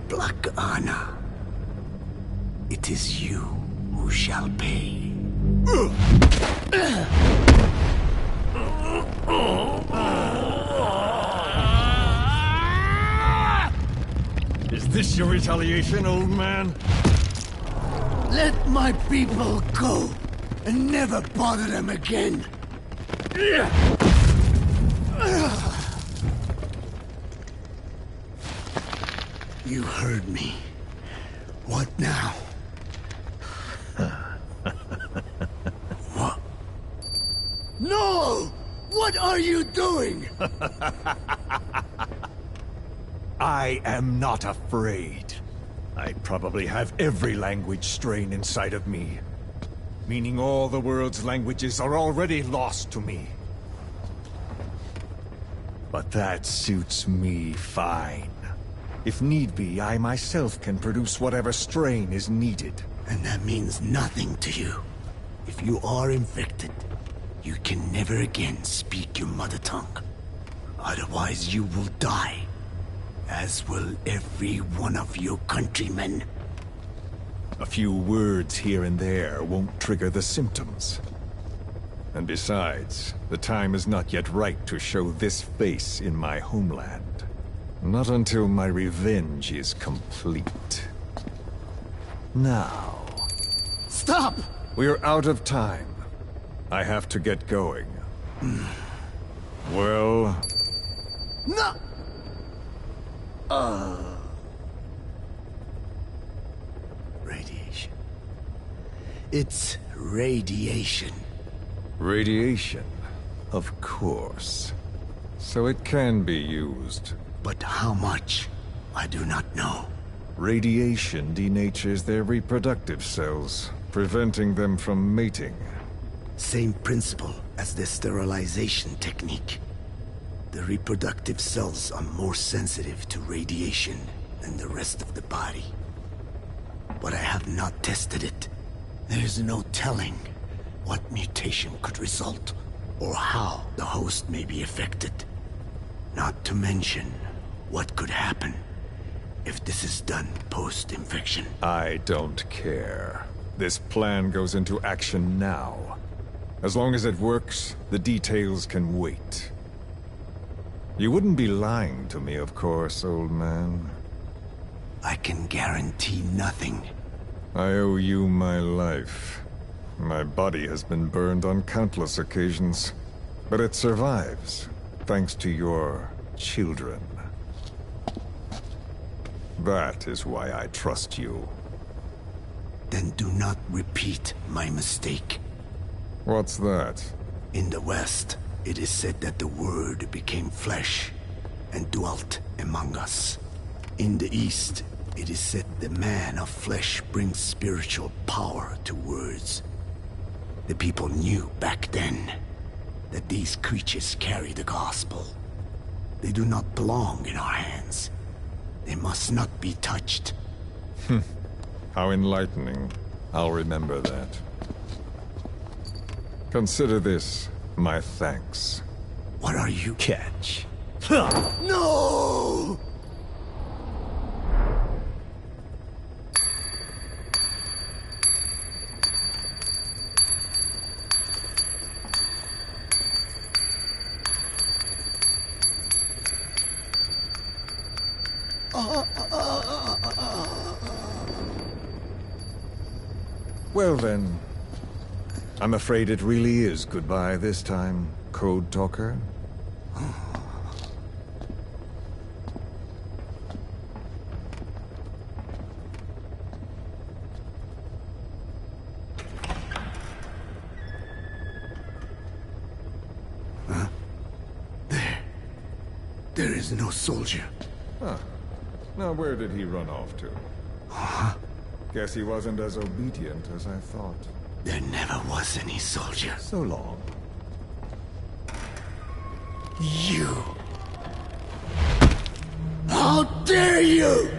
S8: Black Anna. It is you who shall pay.
S7: Is this your retaliation, old man?
S8: Let my people go, and never bother them again. You heard me. What now? What? No! What are you doing?
S7: I am not afraid. I probably have every language strain inside of me. Meaning all the world's languages are already lost to me. But that suits me fine. If need be, I myself can produce whatever strain is needed.
S8: And that means nothing to you. If you are infected, you can never again speak your mother tongue. Otherwise you will die. As will every one of your countrymen.
S7: A few words here and there won't trigger the symptoms. And besides, the time is not yet right to show this face in my homeland. Not until my revenge is complete. Now...
S8: Stop!
S7: We're out of time. I have to get going. Well...
S8: No! Radiation. It's radiation.
S7: Radiation, of course. So it can be used.
S8: But how much? I do not know.
S7: Radiation denatures their reproductive cells, preventing them from mating.
S8: Same principle as the sterilization technique. The reproductive cells are more sensitive to radiation than the rest of the body. But I have not tested it. There's no telling what mutation could result, or how the host may be affected. Not to mention what could happen if this is done post-infection.
S7: I don't care. This plan goes into action now. As long as it works, the details can wait. You wouldn't be lying to me, of course, old man.
S8: I can guarantee nothing.
S7: I owe you my life. My body has been burned on countless occasions, but it survives, thanks to your children. That is why I trust you.
S8: Then do not repeat my mistake.
S7: What's that?
S8: In the West, it is said that the Word became flesh and dwelt among us. In the East, it is said the man of flesh brings spiritual power to words. The people knew back then that these creatures carry the gospel. They do not belong in our hands. They must not be touched.
S7: How enlightening. I'll remember that. Consider this my thanks.
S8: What are you?
S9: Catch.
S8: No!
S7: Well then, I'm afraid it really is goodbye this time, Code Talker.
S8: There is no soldier.
S7: Huh. Now where did he run off to? Guess he wasn't as obedient as I thought.
S8: There never was any soldier.
S7: So long.
S8: You! How dare you!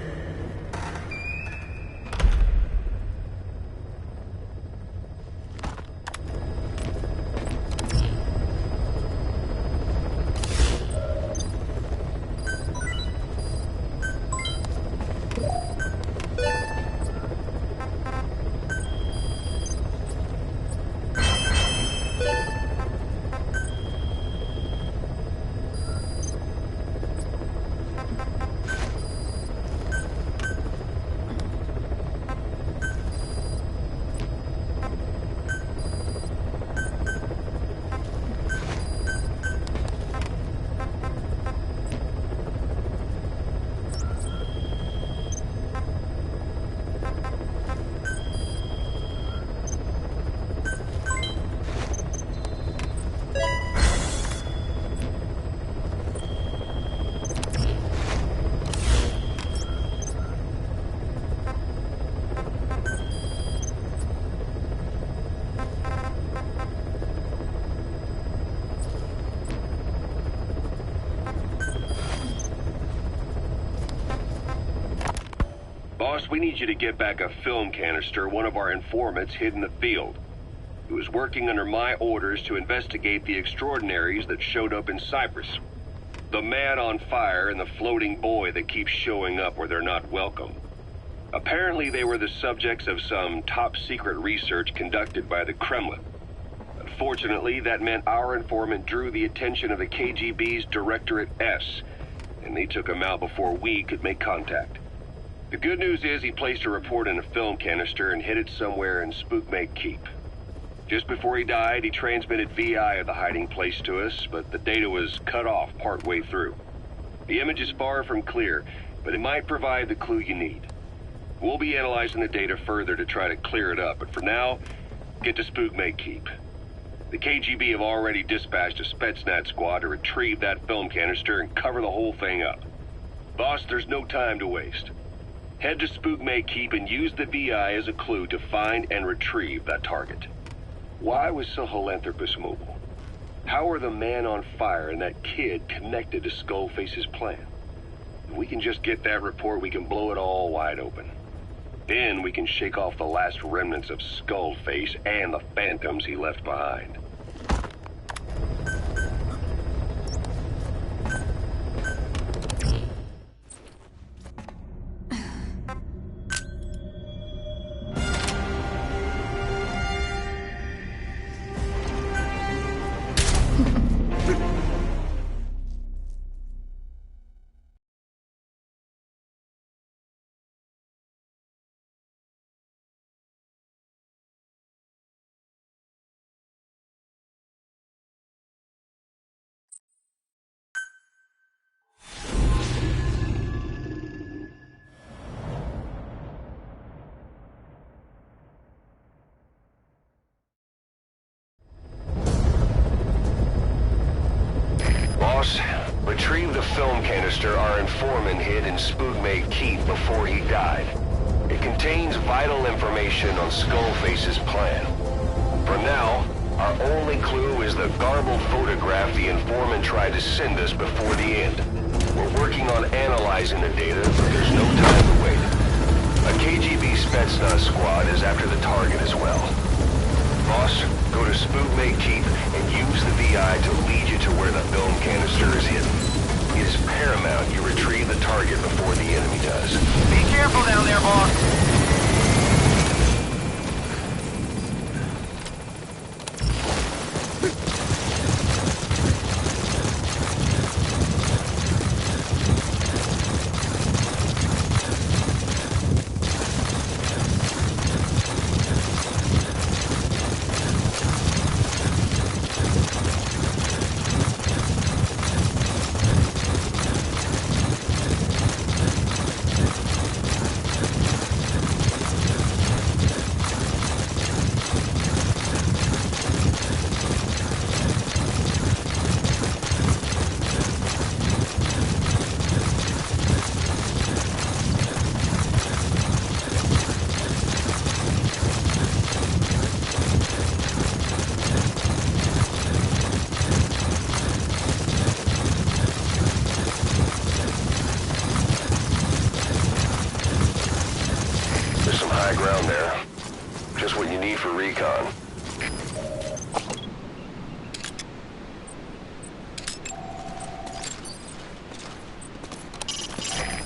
S2: Boss, we need you to get back a film canister one of our informants hid in the field. He was working under my orders to investigate the extraordinaries that showed up in Cyprus. The man on fire and the floating boy that keeps showing up where they're not welcome. Apparently they were the subjects of some top-secret research conducted by the Kremlin. Unfortunately, that meant our informant drew the attention of the KGB's Directorate S, and they took him out before we could make contact. The good news is he placed a report in a film canister and hid it somewhere in Spookmate Keep. Just before he died, he transmitted VI of the hiding place to us, but the data was cut off partway through. The image is far from clear, but it might provide the clue you need. We'll be analyzing the data further to try to clear it up, but for now, get to Spookmate Keep. The KGB have already dispatched a Spetsnaz squad to retrieve that film canister and cover the whole thing up. Boss, there's no time to waste. Head to Spookmate Keep and use the VI as a clue to find and retrieve that target. Why was Sahelanthropus mobile? How are the man on fire and that kid connected to Skullface's plan? If we can just get that report, we can blow it all wide open. Then we can shake off the last remnants of Skullface and the phantoms he left behind. Retrieve the film canister our informant hid in Spookmate Keep before he died. It contains vital information on Skullface's plan. For now, our only clue is the garbled photograph the informant tried to send us before the end. We're working on analyzing the data, but there's no time to wait. A KGB Spetsnaz squad is after the target as well.
S1: Boss, go to Spookmate Keep and use the VI to lead you to where the film canister is hidden. It is paramount you retrieve the target before the enemy does.
S9: Be careful down there, boss.
S1: Ground there. Just what you need for recon.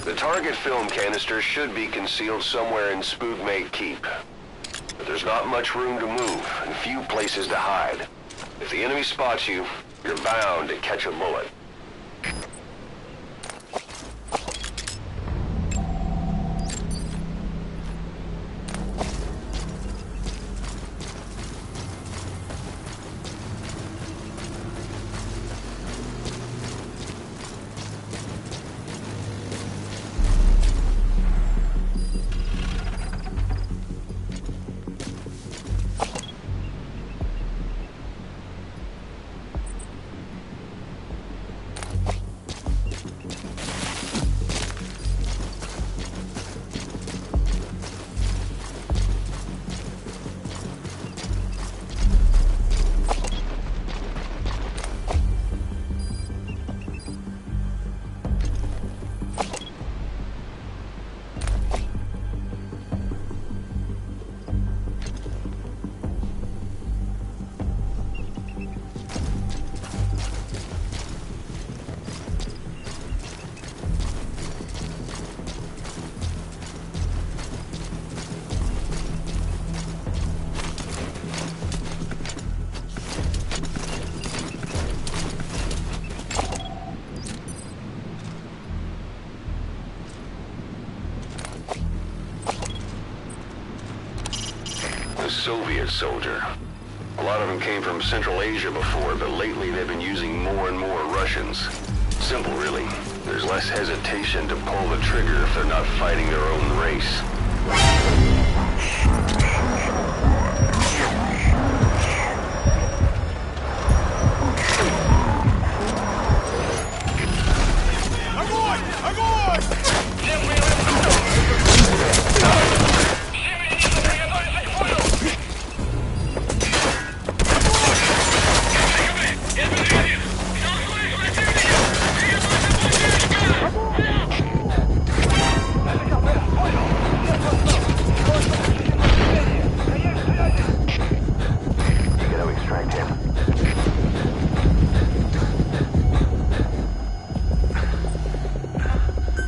S1: The target film canister should be concealed somewhere in Spookmate Keep. But there's not much room to move and few places to hide. If the enemy spots you, you're bound to catch a bullet. Soviet soldier. A lot of them came from Central Asia before, but lately they've been using more and more Russians. Simple, really. There's less hesitation to pull the trigger if they're not fighting their own race.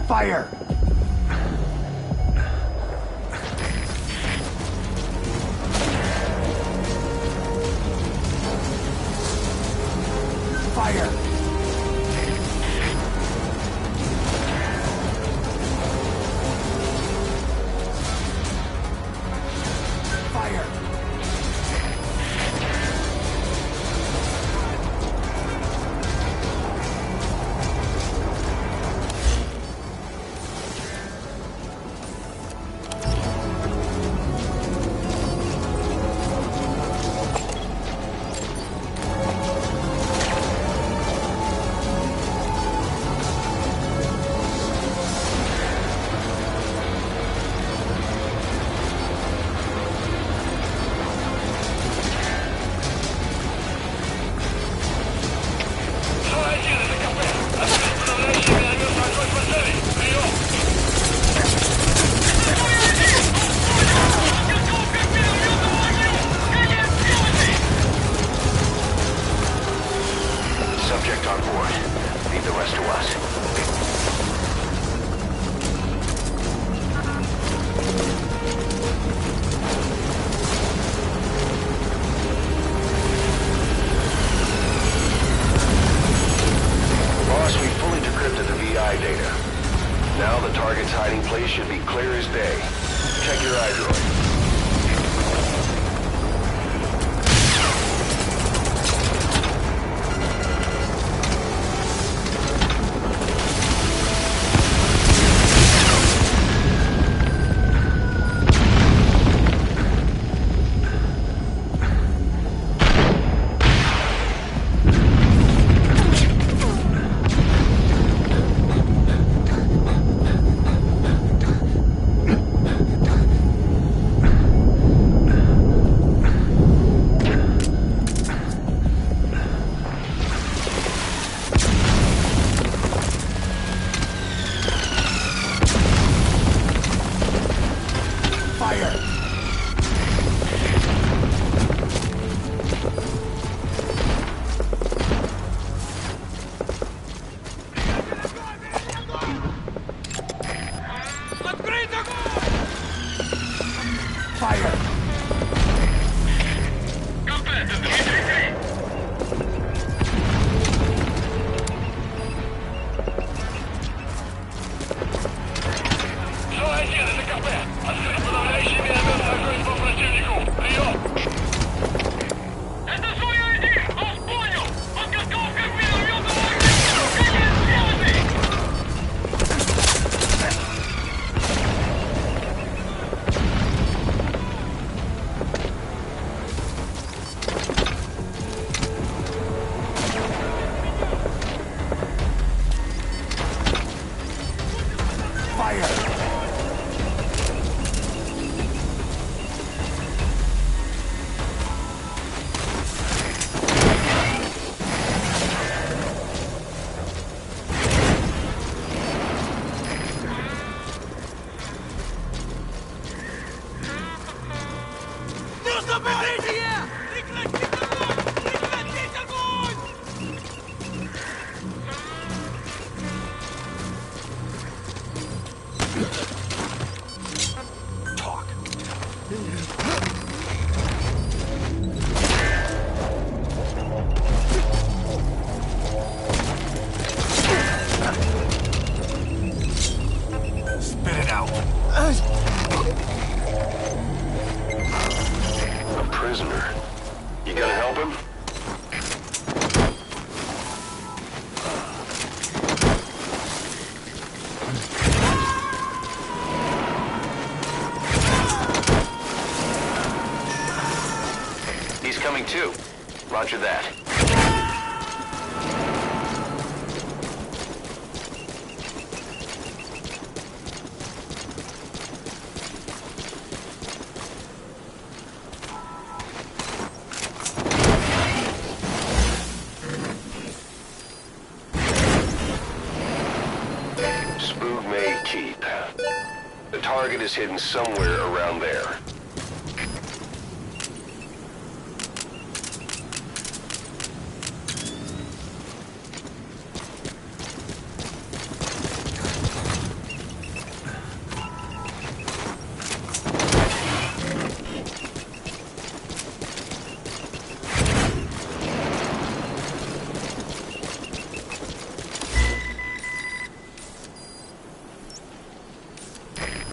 S8: Fire! Fire! Fire!
S1: Now the target's hiding place should be clear as day. Check your iDroid. Coming too. Roger that. Spook may keep. The target is hidden somewhere around there.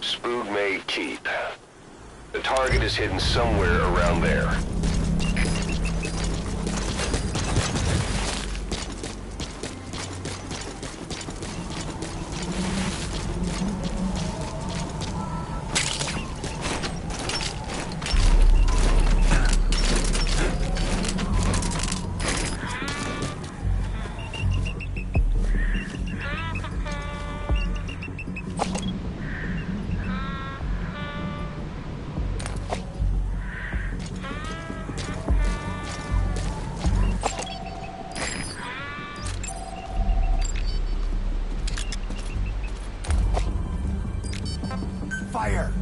S1: Spook may keep. The target is hidden somewhere around there.
S8: Fire!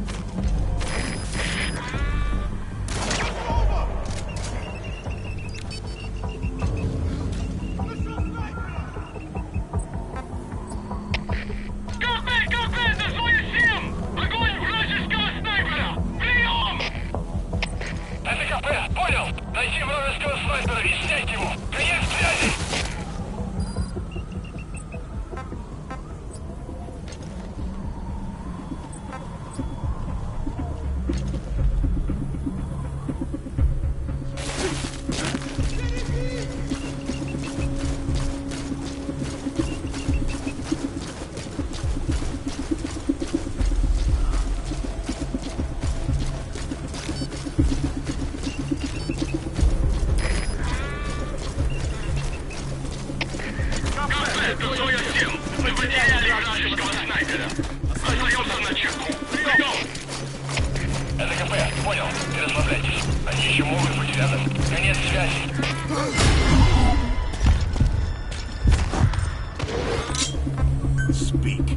S8: Speak.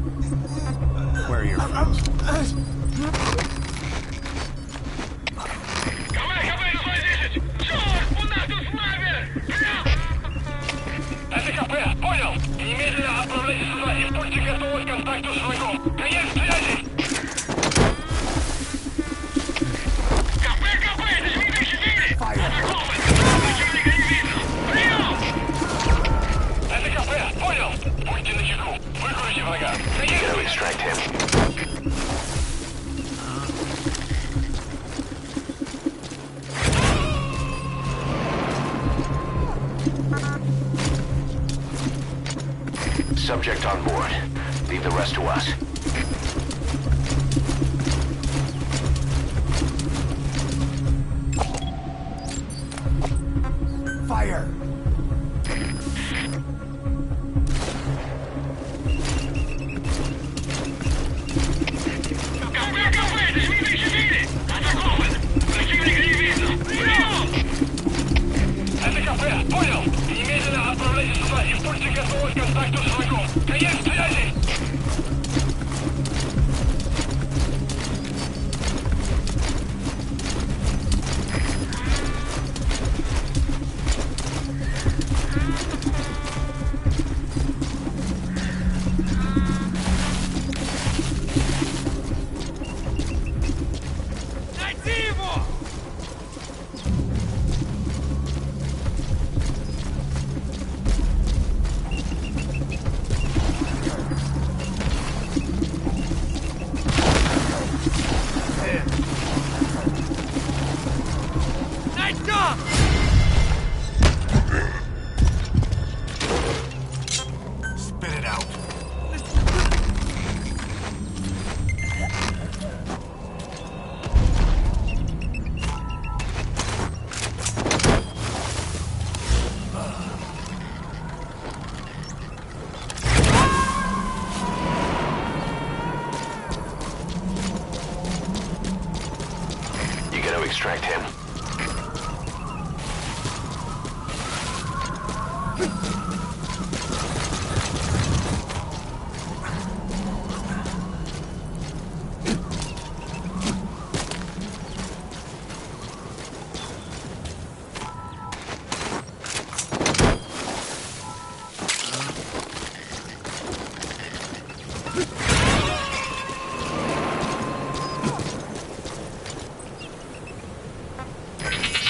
S3: Where are your friends?
S9: СКП, понял! Немедленно отправляйся сюда и будьте готовы к контакту с врагом. Конец связи! КП, это же Дмитрий 4! Атакован! Противника не видно! Прием! СКП, понял! Будьте начеку! Выкурите врага! Конец связи!
S1: Subject on board. Leave the rest to us.
S8: Fire!
S9: КП, это же Дмитрий 4! Атакован! Противника не видно! Прием! СКП, понял! Немедленно отправляйся сюда и будьте готовы к контакту с врагом! Конец связи! Найди его!
S8: Spit it out.
S1: You gotta extract him.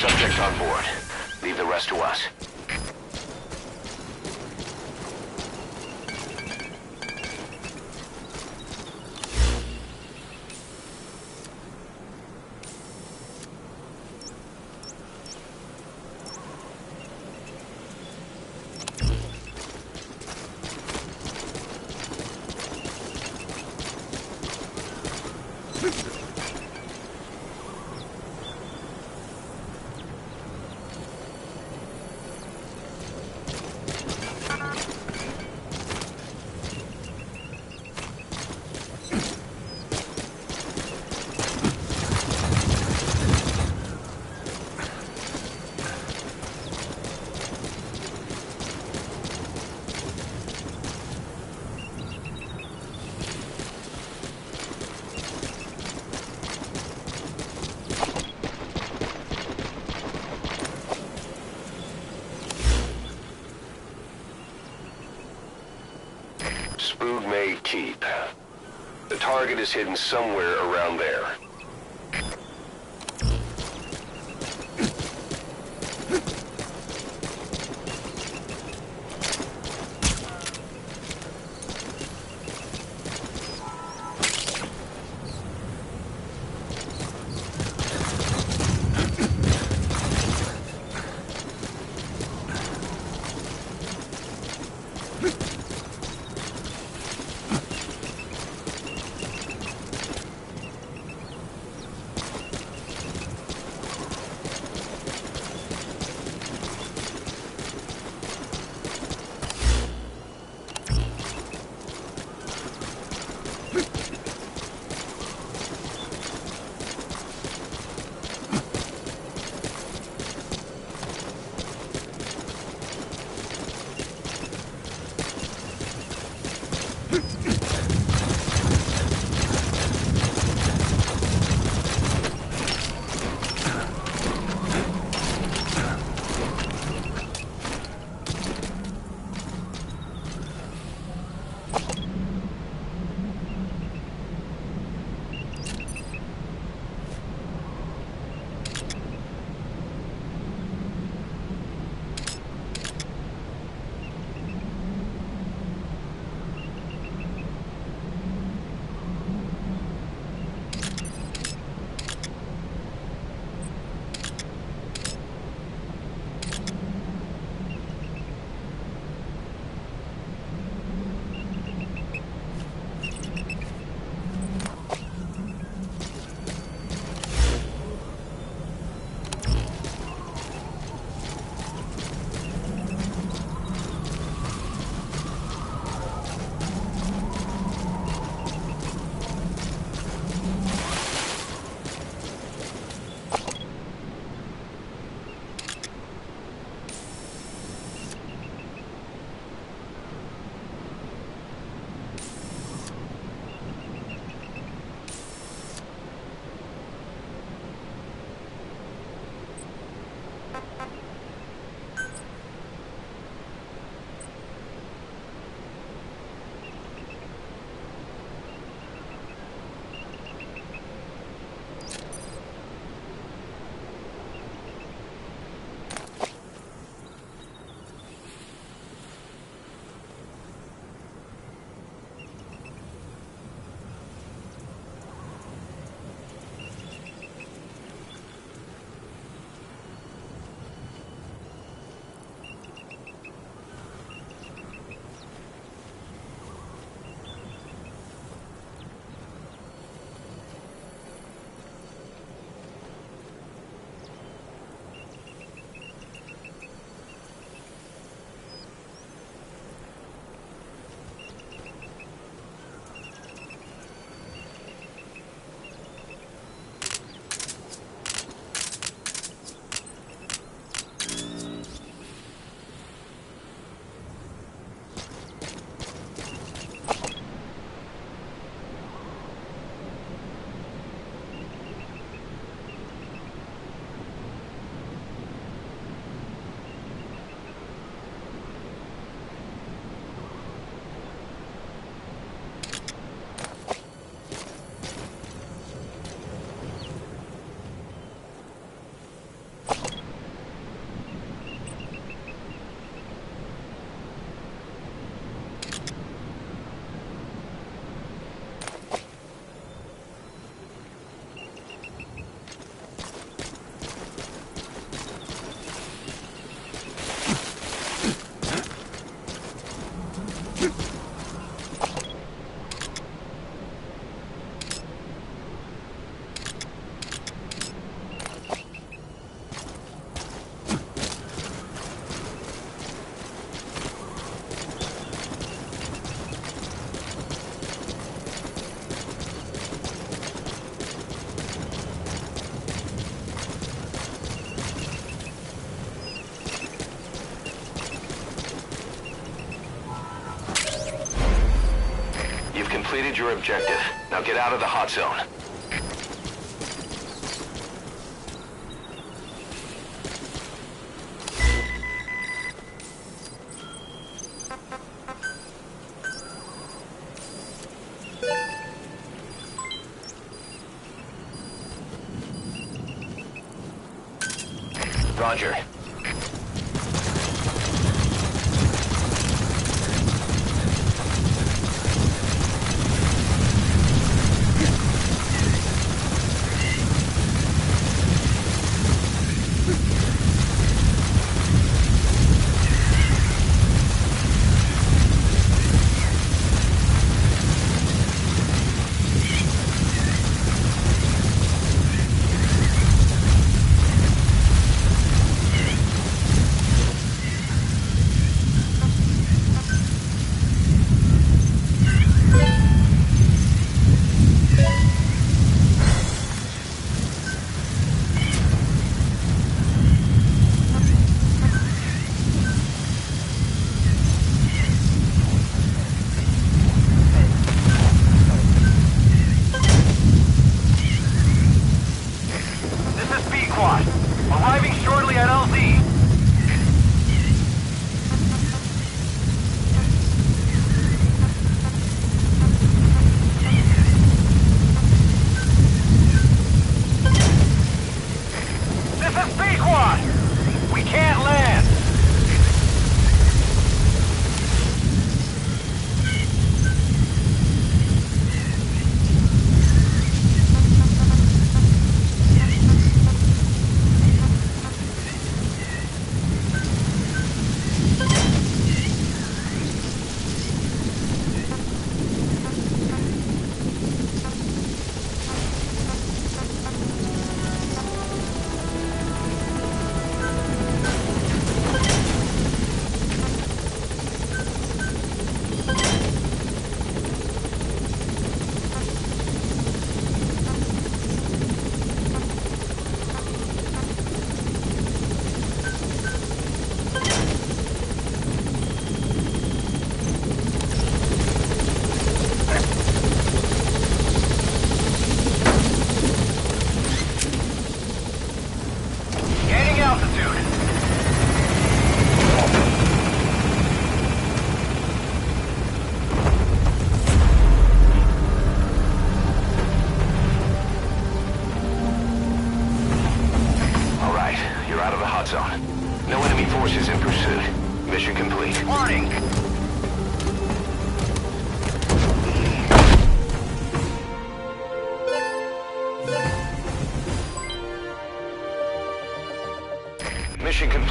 S1: Subject on board. Leave the rest to us. Spoog may keep. The target is hidden somewhere around there. completed your objective. Now get out of the hot zone. Roger.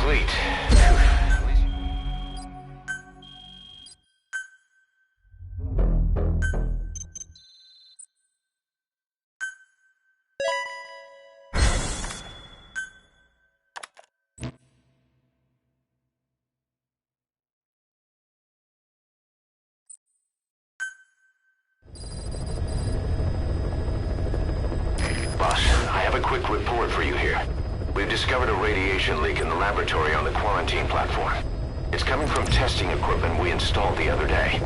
S1: complete. Boss, I have a quick report for you here. We've discovered a radiation leak in the laboratory on the quarantine platform. It's coming from testing equipment we installed the other day.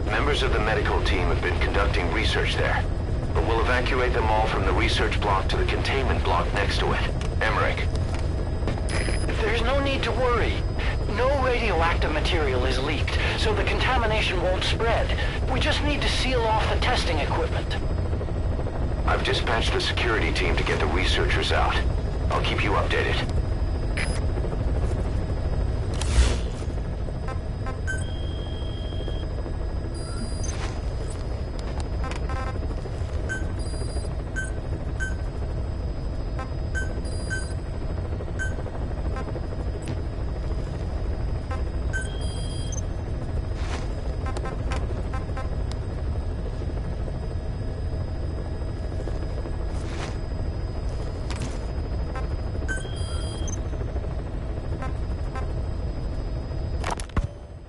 S1: Members of the medical team have been conducting research there, but we'll evacuate them all from the research block to the containment block next to it. Emmerich.
S10: There's no need to worry. No radioactive material is leaked, so the contamination won't spread. We just need to seal off the testing equipment.
S1: I've dispatched the security team to get the researchers out. I'll keep you updated.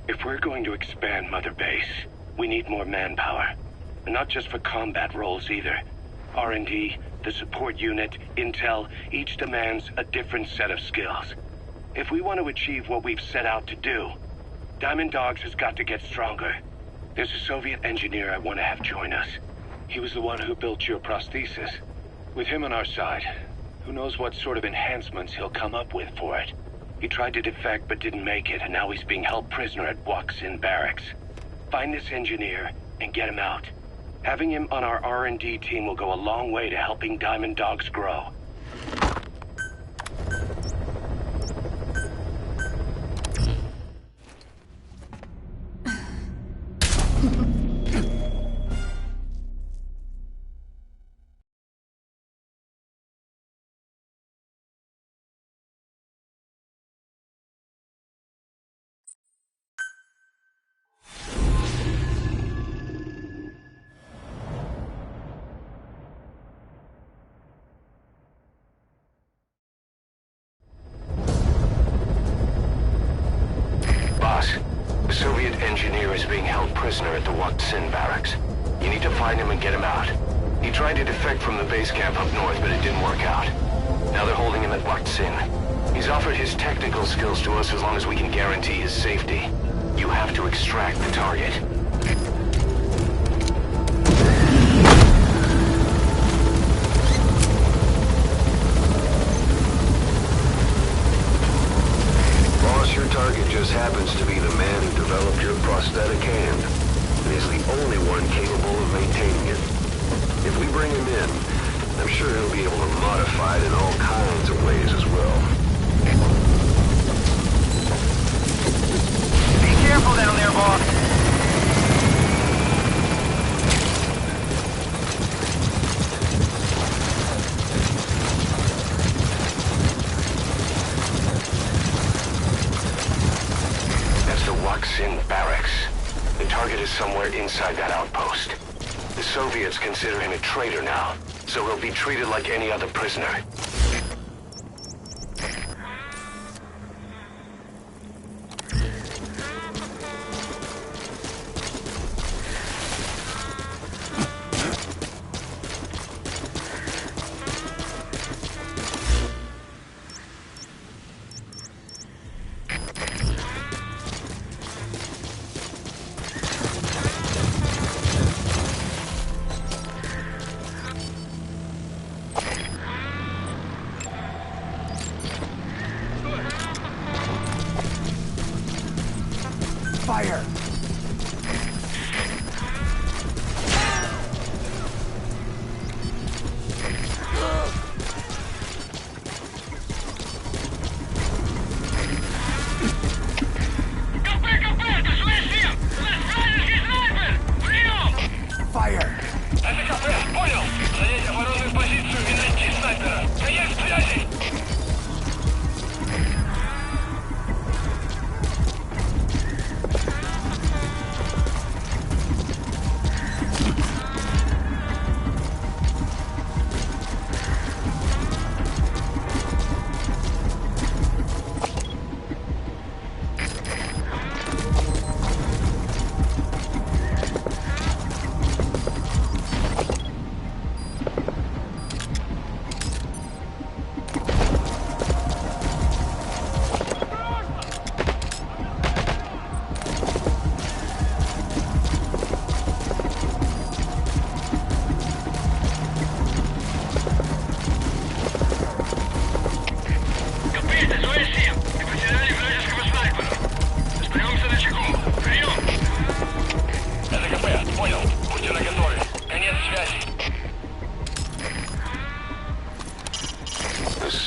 S5: If we're going to expand Mother Base, we need more manpower. And not just for combat roles either. R&D, the support unit, intel, each demands a different set of skills. If we want to achieve what we've set out to do, Diamond Dogs has got to get stronger. There's a Soviet engineer I want to have join us. He was the one who built your prosthesis. With him on our side, who knows what sort of enhancements he'll come up with for it. He tried to defect but didn't make it, and now he's being held prisoner at Waksin Barracks. Find this engineer and get him out. Having him on our R&D team will go a long way to helping Diamond Dogs grow.
S1: The Soviet engineer is being held prisoner at the Waksin Barracks. You need to find him and get him out. He tried to defect from the base camp up north, but it didn't work out. Now they're holding him at Waksin. He's offered his technical skills to us as long as we can guarantee his safety. You have to extract the target.
S6: Your target just happens to be the man who developed your prosthetic hand, and is the only one capable of maintaining it. If we bring him in, I'm sure he'll be able to modify it in all kinds of ways as well.
S10: Be careful down there, boss.
S1: Waksin Barracks. The target is somewhere inside that outpost. The Soviets consider him a traitor now, so he'll be treated like any other prisoner.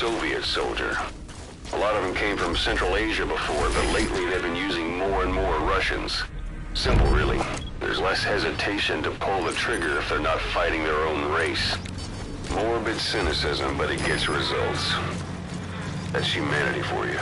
S1: Soviet soldier. A lot of them came from Central Asia before, but lately they've been using more and more Russians. Simple, really. There's less hesitation to pull the trigger if they're not fighting their own race. Morbid cynicism, but it gets results. That's humanity for you.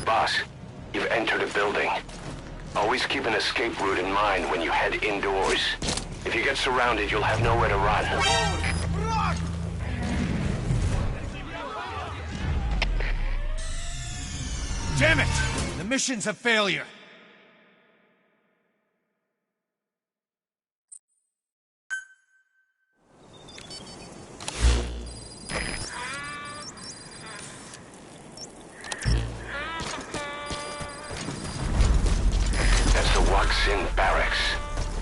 S1: Boss, you've entered a building. Always keep an escape route in mind when you head indoors. If you get surrounded, you'll have nowhere to run.
S3: Damn it! The mission's a failure.
S1: That's the Waksin barracks.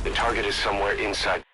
S1: The target is somewhere inside.